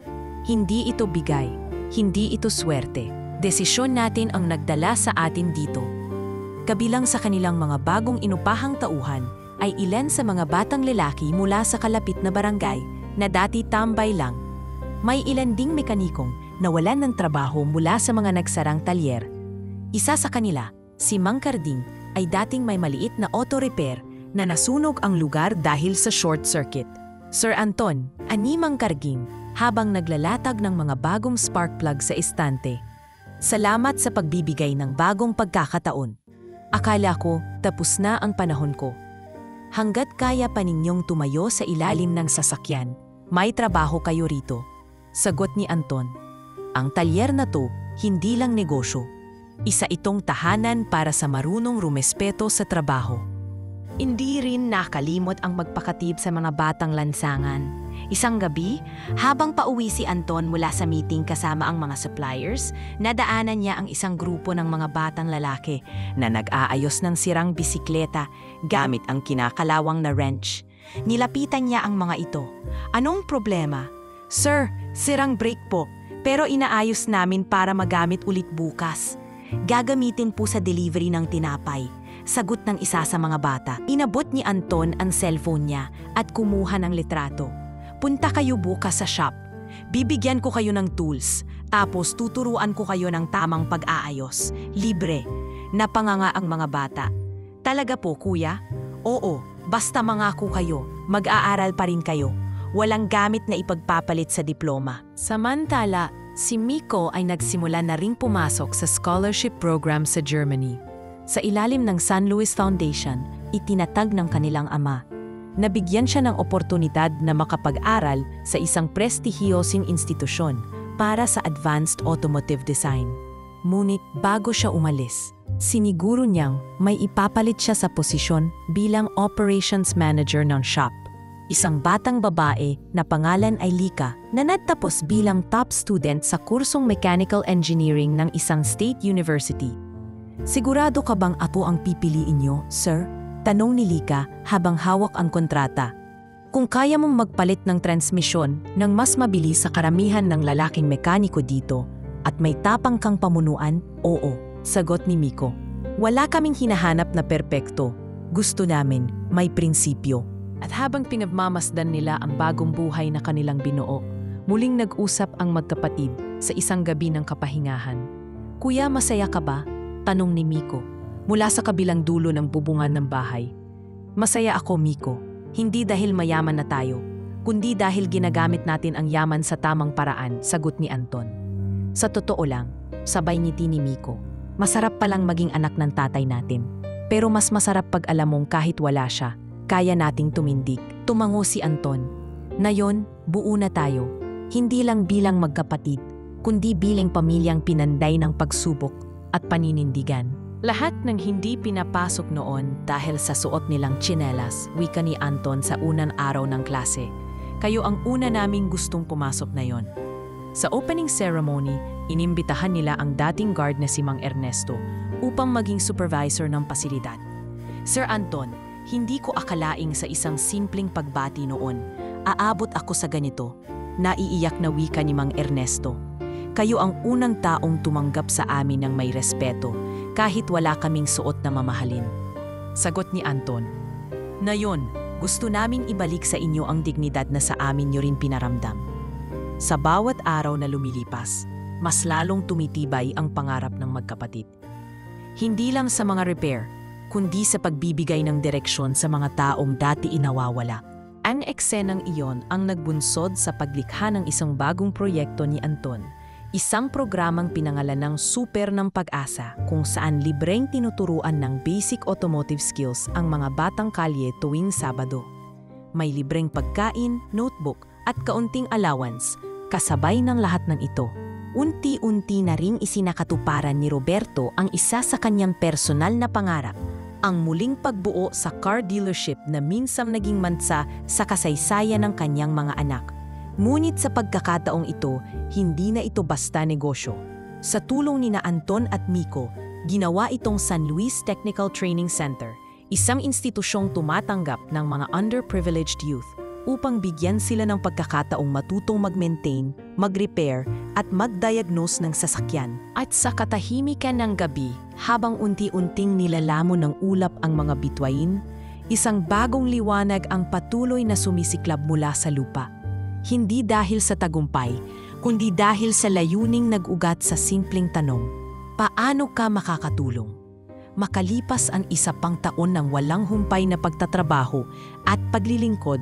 Hindi ito bigay, hindi ito swerte. Desisyon natin ang nagdala sa atin dito. Kabilang sa kanilang mga bagong inupahang tauhan ay ilan sa mga batang lalaki mula sa kalapit na barangay na dati tambay lang. May ilan ding mekanikong nawalan ng trabaho mula sa mga nagsarang talyer. Isa sa kanila, si Mang Carding, ay dating may maliit na auto repair na nasunog ang lugar dahil sa short circuit. Sir Anton, ani Mang Carding, habang naglalatag ng mga bagong spark plug sa estante. Salamat sa pagbibigay ng bagong pagkakataon. Akala ko tapos na ang panahon ko. Hanggat kaya pa ninyong tumayo sa ilalim ng sasakyan, may trabaho kayo rito. Sagot ni Anton. Ang talyer na to, hindi lang negosyo. Isa itong tahanan para sa marunong rumespeto sa trabaho. Hindi rin nakalimot ang magpakatib sa mga batang lansangan. Isang gabi, habang pauwi si Anton mula sa meeting kasama ang mga suppliers, nadaanan niya ang isang grupo ng mga batang lalaki na nag-aayos ng sirang bisikleta gamit ang kinakalawang na wrench. Nilapitan niya ang mga ito. Anong problema? Sir, sirang brake po, pero inaayos namin para magamit ulit bukas. Gagamitin po sa delivery ng tinapay. Sagot ng isa sa mga bata. Inabot ni Anton ang cellphone niya at kumuha ng litrato. Punta kayo bukas sa shop. Bibigyan ko kayo ng tools, tapos tuturuan ko kayo ng tamang pag-aayos. Libre. Napanganga ang mga bata. Talaga po, kuya? Oo, basta mangako kayo, mag-aaral pa rin kayo. Walang gamit na ipagpapalit sa diploma. Samantala, si Miko ay nagsimula na ring pumasok sa scholarship program sa Germany. Sa ilalim ng San Luis Foundation, itinatag ng kanilang ama. Nabigyan siya ng oportunidad na makapag-aral sa isang prestihiyosing institusyon para sa advanced automotive design. Ngunit bago siya umalis, siniguro niyang may ipapalit siya sa posisyon bilang operations manager ng shop. Isang batang babae na pangalan ay Lika na nagtapos bilang top student sa kursong mechanical engineering ng isang state university. Sigurado ka bang ako ang pipiliin niyo, sir? Tanong ni Lika habang hawak ang kontrata. Kung kaya mong magpalit ng transmisyon ng mas mabilis sa karamihan ng lalaking mekaniko dito at may tapang kang pamunuan, oo, sagot ni Miko. Wala kaming hinahanap na perpekto. Gusto namin may prinsipyo. At habang pinagmamasdan nila ang bagong buhay na kanilang binuo, muling nag-usap ang magkapatid sa isang gabi ng kapahingahan. Kuya, masaya ka ba? Tanong ni Miko. Mula sa kabilang dulo ng bubungan ng bahay. Masaya ako, Miko. Hindi dahil mayaman na tayo, kundi dahil ginagamit natin ang yaman sa tamang paraan, sagot ni Anton. Sa totoo lang, sabay ngiti ni Miko. Masarap palang maging anak ng tatay natin. Pero mas masarap pag alam mong kahit wala siya, kaya nating tumindig. Tumango si Anton. Ngayon, buo na tayo. Hindi lang bilang magkapatid, kundi bilang pamilyang pinanday ng pagsubok at paninindigan. Lahat ng hindi pinapasok noon dahil sa suot nilang tsinelas, wika ni Anton sa unang araw ng klase. Kayo ang una naming gustong pumasok na yon. Sa opening ceremony, inimbitahan nila ang dating guard na si Mang Ernesto upang maging supervisor ng pasilidad. Sir Anton, hindi ko akalaing sa isang simpleng pagbati noon, aabot ako sa ganito. Naiiyak na wika ni Mang Ernesto. Kayo ang unang taong tumanggap sa amin ng may respeto, kahit wala kaming suot na mamahalin. Sagot ni Anton. Ngayon, gusto naming ibalik sa inyo ang dignidad na sa amin nyo rin pinaramdam. Sa bawat araw na lumilipas, mas lalong tumitibay ang pangarap ng magkapatid. Hindi lang sa mga repair, kundi sa pagbibigay ng direksyon sa mga taong dati inawawala. Ang eksenang iyon ang nagbunsod sa paglikha ng isang bagong proyekto ni Anton. Isang programang pinangalan ng Super ng Pag-asa kung saan libreng tinuturuan ng basic automotive skills ang mga batang kalye tuwing Sabado. May libreng pagkain, notebook at kaunting allowance Kasabay ng lahat ng ito, unti-unti na ring isinakatuparan ni Roberto ang isa sa kanyang personal na pangarap, ang muling pagbuo sa car dealership na minsang naging mansa sa kasaysayan ng kanyang mga anak. Ngunit sa pagkakataong ito, hindi na ito basta negosyo. Sa tulong ni Anton at Miko, ginawa itong San Luis Technical Training Center, isang institusyong tumatanggap ng mga underprivileged youth upang bigyan sila ng pagkakataong matutong mag-maintain, mag-repair at mag-diagnose ng sasakyan. At sa katahimikan ng gabi, habang unti-unting nilalamon ng ulap ang mga bituin, isang bagong liwanag ang patuloy na sumisiklab mula sa lupa. Hindi dahil sa tagumpay, kundi dahil sa layuning nag-ugat sa simpleng tanong, paano ka makakatulong? Makalipas ang isa pang taon ng walang humpay na pagtatrabaho at paglilingkod,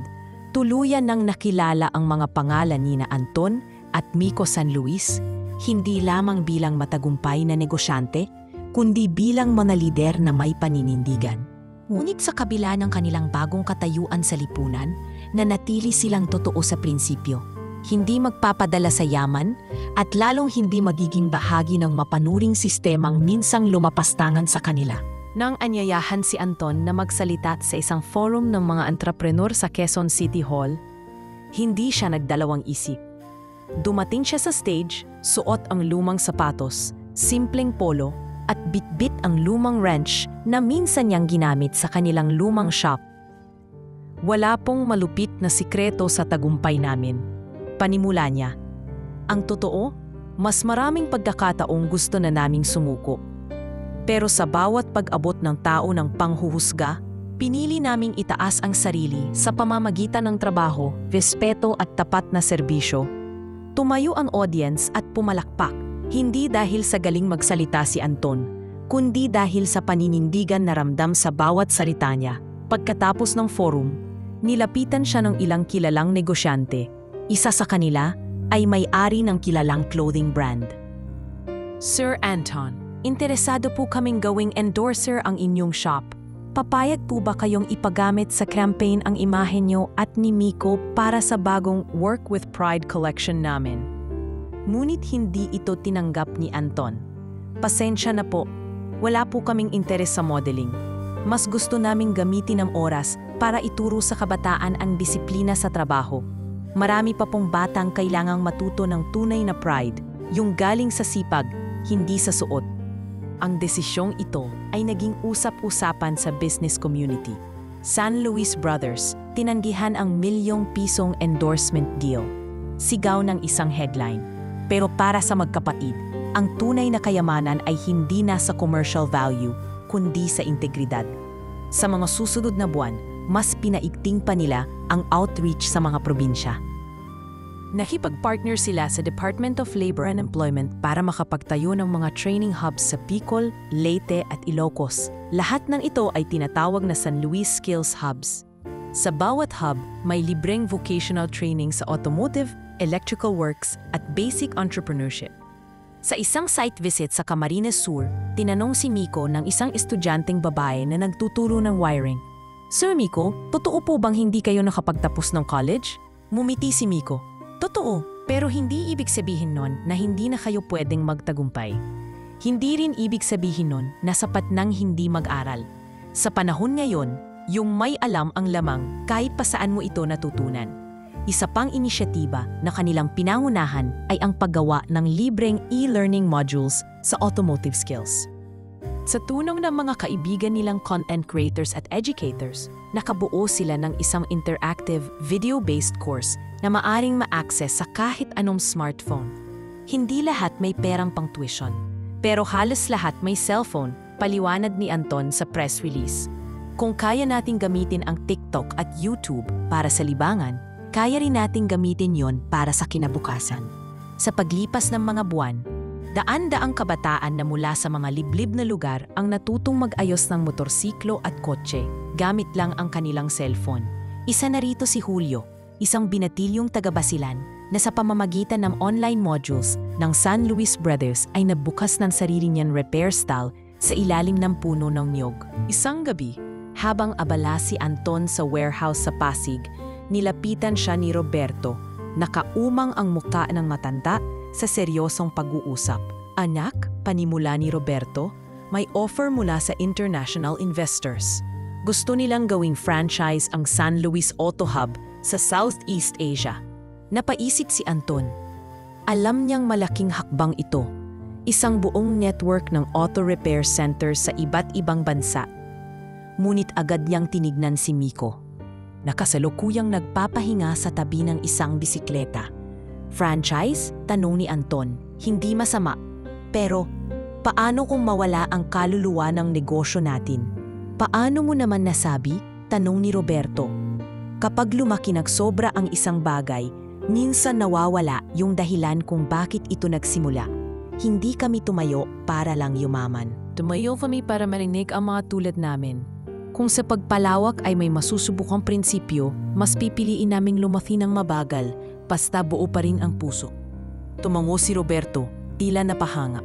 tuluyan nang nakilala ang mga pangalan ni Anton at Miko San Luis, hindi lamang bilang matagumpay na negosyante, kundi bilang mga lider na may paninindigan. Ngunit sa kabila ng kanilang bagong katayuan sa lipunan, nanatili silang totoo sa prinsipyo. Hindi magpapadala sa yaman at lalong hindi magiging bahagi ng mapanuring sistemang minsang lumapastangan sa kanila. Nang anyayahan si Anton na magsalita sa isang forum ng mga entrepreneur sa Quezon City Hall, hindi siya nagdalawang isip. Dumating siya sa stage, suot ang lumang sapatos, simpleng polo, at bitbit ang lumang wrench na minsan niyang ginamit sa kanilang lumang shop. Wala pong malupit na sikreto sa tagumpay namin. Panimula niya. Ang totoo, mas maraming pagkakataong gusto na naming sumuko. Pero sa bawat pag-abot ng tao ng panghuhusga, pinili naming itaas ang sarili sa pamamagitan ng trabaho, respeto at tapat na serbisyo. Tumayo ang audience at pumalakpak. Hindi dahil sa galing magsalita si Anton, kundi dahil sa paninindigan na ramdam sa bawat salita niya. Pagkatapos ng forum, nilapitan siya ng ilang kilalang negosyante. Isa sa kanila ay may-ari ng kilalang clothing brand. Sir Anton, interesado po kaming gawing endorser ang inyong shop. Papayag po ba kayong ipagamit sa campaign ang imahe niyo at ni Miko para sa bagong Work with Pride collection namin? Ngunit hindi ito tinanggap ni Anton. Pasensya na po, wala po kaming interes sa modeling. Mas gusto naming gamitin ang oras para ituro sa kabataan ang disiplina sa trabaho. Marami pa pong batang kailangang matuto ng tunay na pride, yung galing sa sipag, hindi sa suot. Ang desisyong ito ay naging usap-usapan sa business community. San Luis Brothers, tinanggihan ang ₱1,000,000 endorsement deal. Sigaw ng isang headline. Pero para sa magkapatid, ang tunay na kayamanan ay hindi nasa commercial value, kundi sa integridad. Sa mga susunod na buwan, mas pinaigting pa nila ang outreach sa mga probinsya. Nakipag-partner sila sa Department of Labor and Employment para makapagtayo ng mga training hubs sa Bicol, Leyte at Ilocos. Lahat ng ito ay tinatawag na San Luis Skills Hubs. Sa bawat hub, may libreng vocational training sa automotive, electrical works at basic entrepreneurship. Sa isang site visit sa Camarines Sur, tinanong si Miko ng isang estudyanteng babae na nagtuturo ng wiring. Sir Miko, totoo po bang hindi kayo nakapagtapos ng college? Mumiti si Miko. Totoo, pero hindi ibig sabihin nun na hindi na kayo pwedeng magtagumpay. Hindi rin ibig sabihin nun na sapat nang hindi mag-aral. Sa panahon ngayon, yung may alam ang lamang kahit pa saan mo ito natutunan. Isa pang inisyatiba na kanilang pinangunahan ay ang paggawa ng libreng e-learning modules sa automotive skills. Sa tulong ng mga kaibigan nilang content creators at educators, nakabuo sila ng isang interactive, video-based course na maaring ma-access sa kahit anong smartphone. Hindi lahat may perang pang tuition, pero halos lahat may cellphone, paliwanag ni Anton sa press release. Kung kaya nating gamitin ang TikTok at YouTube para sa libangan, kaya rin nating gamitin yon para sa kinabukasan. Sa paglipas ng mga buwan, daan-daang kabataan na mula sa mga liblib na lugar ang natutong mag-ayos ng motorsiklo at kotse gamit lang ang kanilang cellphone. Isa na rito si Julio, isang binatilyong taga-Basilan na sa pamamagitan ng online modules ng San Luis Brothers ay nabukas ng sarili niyang repair style sa ilalim ng puno ng niyog. Isang gabi, habang abala si Anton sa warehouse sa Pasig, nilapitan siya ni Roberto, Nakaumang ang mukha ng matanda sa seryosong pag-uusap. Anak, panimula ni Roberto, may offer mula sa international investors. Gusto nilang gawing franchise ang San Luis Auto Hub sa Southeast Asia. Napaisip si Anton. Alam niyang malaking hakbang ito. Isang buong network ng auto repair centers sa iba't ibang bansa. Ngunit agad niyang tinignan si Miko. Nakasalukuyang nagpapahinga sa tabi ng isang bisikleta. Franchise? Tanong ni Anton. Hindi masama. Pero, paano kung mawala ang kaluluwa ng negosyo natin? Paano mo naman nasabi? Tanong ni Roberto. Kapag lumaki nagsobra ang isang bagay, minsan nawawala yung dahilan kung bakit ito nagsimula. Hindi kami tumayo para lang yumaman. Tumayo kami para marinig ang mga tulad namin. Kung sa pagpalawak ay may masusubukang prinsipyo, mas pipiliin naming lumaki ng mabagal, basta buo pa rin ang puso. Tumango si Roberto, tila napahanga.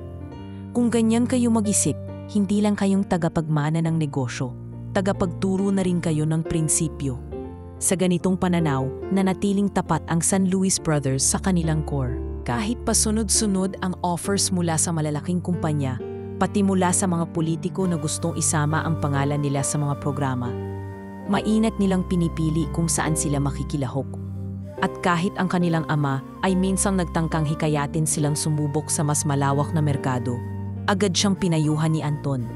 Kung ganyan kayo mag-isip, hindi lang kayong tagapagmana ng negosyo, tagapagturo na rin kayo ng prinsipyo. Sa ganitong pananaw, nanatiling tapat ang San Luis Brothers sa kanilang core. Kahit pasunod-sunod ang offers mula sa malalaking kumpanya, pati mula sa mga politiko na gustong isama ang pangalan nila sa mga programa, mainat nilang pinipili kung saan sila makikilahok. At kahit ang kanilang ama ay minsang nagtangkang hikayatin silang sumubok sa mas malawak na merkado, agad siyang pinayuhan ni Anton.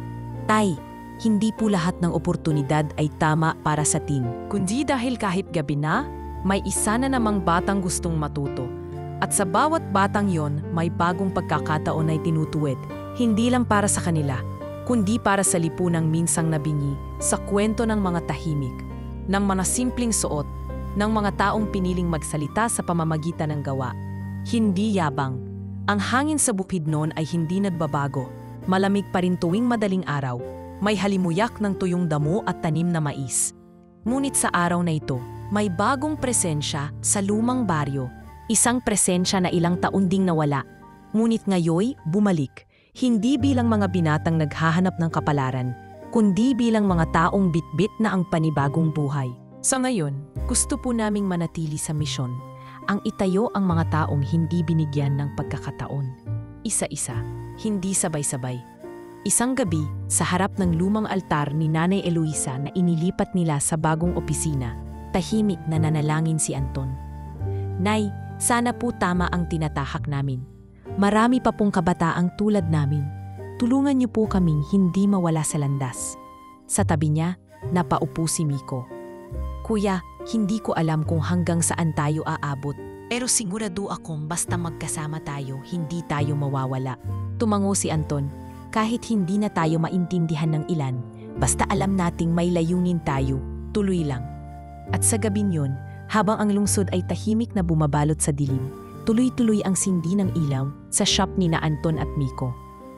Tay, hindi po lahat ng oportunidad ay tama para sa team. Kundi dahil kahit gabi na, may isa na namang batang gustong matuto. At sa bawat batang yon, may bagong pagkakataon ay tinutuwid. Hindi lang para sa kanila, kundi para sa lipunang minsang nabingi sa kwento ng mga tahimik, ng mga simpleng suot, ng mga taong piniling magsalita sa pamamagitan ng gawa. Hindi yabang. Ang hangin sa Bukidnon ay hindi nagbabago. Malamig pa rin tuwing madaling araw. May halimuyak ng tuyong damo at tanim na mais. Ngunit sa araw na ito, may bagong presensya sa lumang baryo. Isang presensya na ilang taon ding nawala. Ngunit ngayoy, bumalik. Hindi bilang mga binatang naghahanap ng kapalaran, kundi bilang mga taong bitbit na ang panibagong buhay. Sa ngayon, gusto po naming manatili sa misyon, ang itayo ang mga taong hindi binigyan ng pagkakataon. Isa-isa, hindi sabay-sabay. Isang gabi, sa harap ng lumang altar ni Nanay Eloisa na inilipat nila sa bagong opisina, tahimik na nanalangin si Anton. Nay, sana po tama ang tinatahak namin. Marami pa pong kabataang tulad namin. Tulungan niyo po kaming hindi mawala sa landas. Sa tabi niya, napaupo si Miko. Kuya, hindi ko alam kung hanggang saan tayo aabot. Pero sigurado akong basta magkasama tayo, hindi tayo mawawala. Tumango si Anton. Kahit hindi na tayo maintindihan ng ilan, basta alam nating may layunin tayo, tuloy lang. At sa gabing yun, habang ang lungsod ay tahimik na bumabalot sa dilim, tuloy-tuloy ang sindi ng ilaw sa shop ni na Anton at Miko.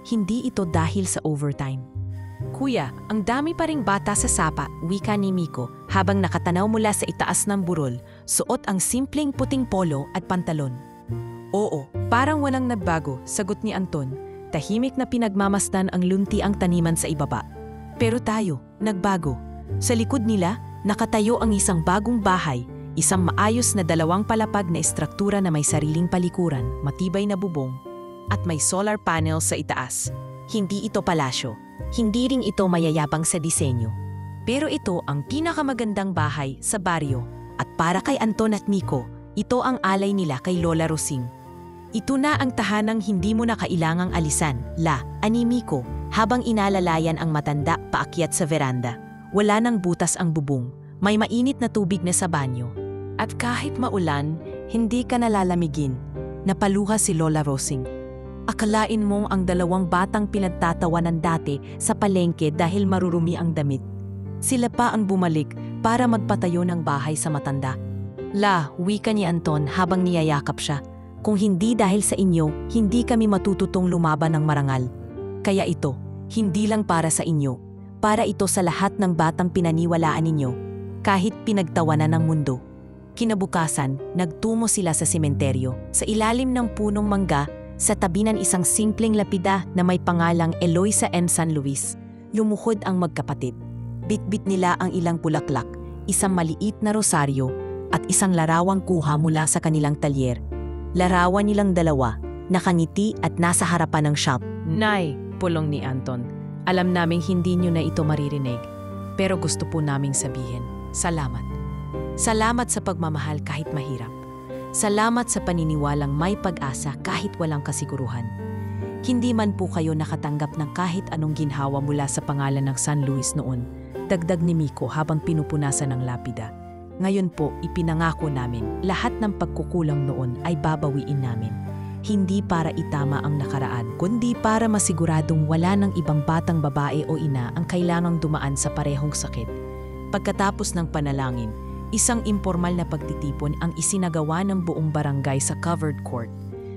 Hindi ito dahil sa overtime. Kuya, ang dami pa ring bata sa sapa, wika ni Miko habang nakatanaw mula sa itaas ng burol, suot ang simpleng puting polo at pantalon. Oo, parang walang nagbago, sagot ni Anton. Tahimik na pinagmamasdan ang lunti ang taniman sa ibaba. Pero tayo, nagbago. Sa likod nila, nakatayo ang isang bagong bahay, isang maayos na 2 palapag na estruktura na may sariling palikuran, matibay na bubong, at may solar panel sa itaas. Hindi ito palasyo. Hindi rin ito mayayabang sa disenyo. Pero ito ang pinakamagandang bahay sa baryo. At para kay Anton at Miko, ito ang alay nila kay Lola Rosing. Ito na ang tahanang hindi mo na kailangang alisan, ani Miko, habang inalalayan ang matanda paakyat sa veranda. Wala nang butas ang bubong, may mainit na tubig na sa banyo. At kahit maulan, hindi ka nalalamigin. Napaluha si Lola Rosing. Akalain mo ang 2 batang pinagtatawanan dati sa palengke dahil marurumi ang damit. Sila pa ang bumalik para magpatayo ng bahay sa matanda. Wika ni Anton habang niyayakap siya. Kung hindi dahil sa inyo, hindi kami matututong lumaban ng marangal. Kaya ito, hindi lang para sa inyo. Para ito sa lahat ng batang pinaniwalaan ninyo, kahit pinagtawanan ng mundo. Kinabukasan, nagtungo sila sa sementeryo, sa ilalim ng punong mangga, sa tabi ng isang simpleng lapida na may pangalang Eloisa M. San Luis. Lumuhod ang magkapatid. Bitbit nila ang ilang bulaklak, isang maliit na rosaryo, at isang larawang kuha mula sa kanilang talyer. Larawan nilang dalawa, nakangiti at nasa harapan ng shop. Nay, pulong ni Anton. Alam naming hindi nyo na ito maririnig. Pero gusto po naming sabihin, salamat. Salamat sa pagmamahal kahit mahirap. Salamat sa paniniwalang may pag-asa kahit walang kasiguruhan. Hindi man po kayo nakatanggap ng kahit anong ginhawa mula sa pangalan ng San Luis noon, dagdag ni Miko habang pinupunasan ng lapida. Ngayon po, ipinangako namin, lahat ng pagkukulang noon ay babawiin namin. Hindi para itama ang nakaraan, kundi para masiguradong wala ng ibang batang babae o ina ang kailangang dumaan sa parehong sakit. Pagkatapos ng panalangin, isang impormal na pagtitipon ang isinagawa ng buong barangay sa covered court.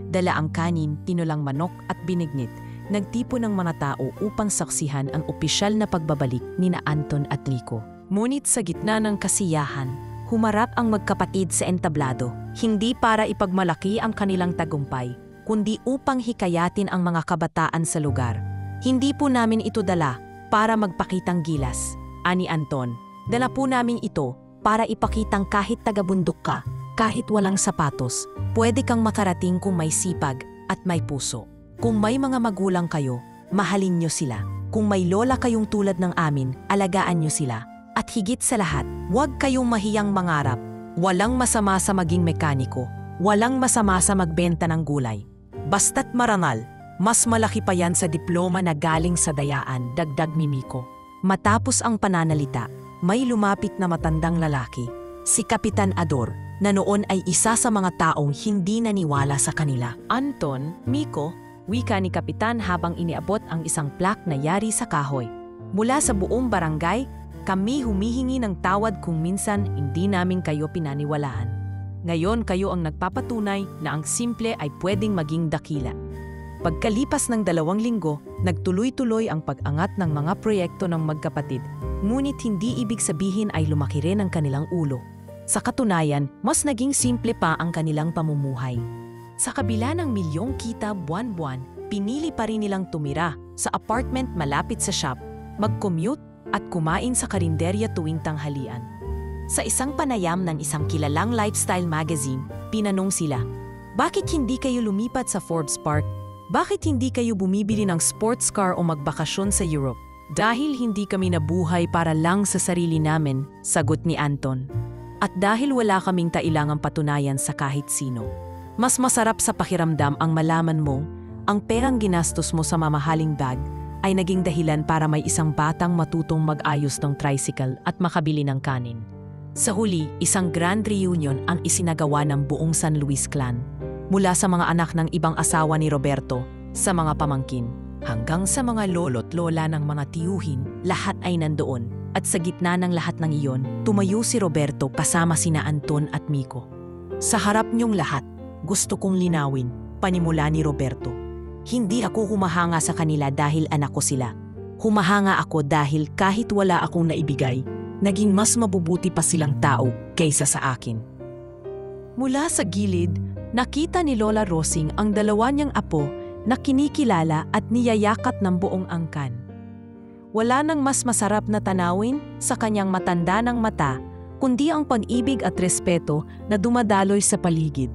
Dala ang kanin, tinulang manok at binignit. Nagtipon ng mga tao upang saksihan ang opisyal na pagbabalik ni na Anton at Miko. Ngunit sa gitna ng kasiyahan, humarap ang magkapatid sa entablado, hindi para ipagmalaki ang kanilang tagumpay, kundi upang hikayatin ang mga kabataan sa lugar. Hindi po namin ito dala para magpakitang gilas, ani Anton. Dala po namin ito para ipakitang kahit tagabundok ka, kahit walang sapatos, pwede kang makarating kung may sipag at may puso. Kung may mga magulang kayo, mahalin nyo sila. Kung may lola kayong tulad ng amin, alagaan nyo sila. At higit sa lahat, huwag kayong mahiyang mangarap. Walang masama sa maging mekaniko. Walang masama sa magbenta ng gulay. Basta't marangal, mas malaki pa yan sa diploma na galing sa dayaan, dagdag ni Miko. Matapos ang pananalita, may lumapit na matandang lalaki, si Kapitan Ador, na noon ay isa sa mga taong hindi naniwala sa kanila. Anton, Miko, wika ni Kapitan habang iniabot ang isang plaque na yari sa kahoy. Mula sa buong barangay, kami humihingi ng tawad kung minsan hindi namin kayo pinaniwalaan. Ngayon kayo ang nagpapatunay na ang simple ay pwedeng maging dakila. Pagkalipas ng 2 linggo, nagtuloy-tuloy ang pag-angat ng mga proyekto ng magkapatid, ngunit hindi ibig sabihin ay lumaki rin ang kanilang ulo. Sa katunayan, mas naging simple pa ang kanilang pamumuhay. Sa kabila ng milyong kita buwan-buwan, pinili pa rin nilang tumira sa apartment malapit sa shop, mag-commute at kumain sa karinderya tuwing tanghalian. Sa isang panayam ng isang kilalang lifestyle magazine, pinanong sila, bakit hindi kayo lumipat sa Forbes Park? Bakit hindi kayo bumibili ng sports car o magbakasyon sa Europe? Dahil hindi kami nabuhay para lang sa sarili namin, sagot ni Anton. At dahil wala kaming kailangang patunayan sa kahit sino. Mas masarap sa pakiramdam ang malaman mo, ang perang ginastos mo sa mamahaling bag ay naging dahilan para may isang batang matutong mag-ayos ng tricycle at makabili ng kanin. Sa huli, isang grand reunion ang isinagawa ng buong San Luis clan. Mula sa mga anak ng ibang asawa ni Roberto, sa mga pamangkin, hanggang sa mga lolo't lola ng mga tiyuhin, lahat ay nandoon. At sa gitna ng lahat ng iyon, tumayo si Roberto kasama sina Anton at Miko. Sa harap niyong lahat, gusto kong linawin, panimula ni Roberto. Hindi ako humahanga sa kanila dahil anak ko sila. Humahanga ako dahil kahit wala akong naibigay, naging mas mabubuti pa silang tao kaysa sa akin. Mula sa gilid, nakita ni Lola Rosing ang 2 niyang apo na kinikilala at niyayakat ng buong angkan. Wala nang mas masarap na tanawin sa kanyang matanda ng mata, kundi ang pag-ibig at respeto na dumadaloy sa paligid.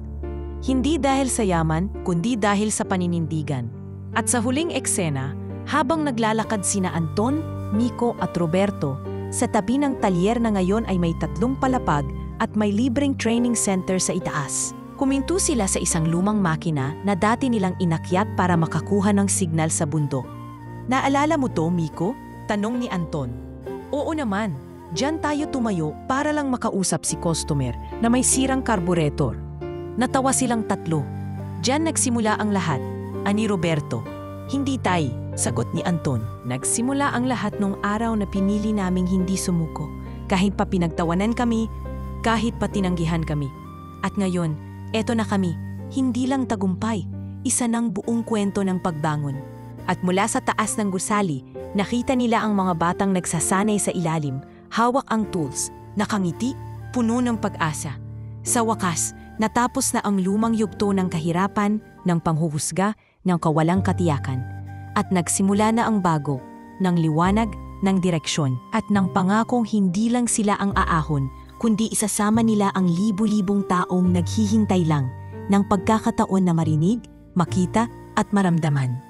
Hindi dahil sa yaman, kundi dahil sa paninindigan. At sa huling eksena, habang naglalakad sina Anton, Miko at Roberto, sa tabi ng talyer na ngayon ay may 3 palapag at may libreng training center sa itaas. Kuminto sila sa isang lumang makina na dati nilang inakyat para makakuha ng signal sa bundok. Naalala mo to, Miko? Tanong ni Anton. Oo naman, diyan tayo tumayo para lang makausap si customer na may sirang carburetor. Natawa silang 3. Diyan nagsimula ang lahat, ani Roberto. Hindi tay, sagot ni Anton. Nagsimula ang lahat nung araw na pinili naming hindi sumuko. Kahit pa pinagtawanan kami, kahit pa tinanggihan kami. At ngayon, eto na kami, hindi lang tagumpay, isa ng buong kwento ng pagbangon. At mula sa taas ng gusali, nakita nila ang mga batang nagsasanay sa ilalim, hawak ang tools, nakangiti, puno ng pag-asa. Sa wakas, natapos na ang lumang yugto ng kahirapan, ng panghuhusga, ng kawalang katiyakan. At nagsimula na ang bago, ng liwanag, ng direksyon, at ng pangakong hindi lang sila ang aahon, kundi isasama nila ang libu-libong taong naghihintay lang ng pagkakataon na marinig, makita at maramdaman.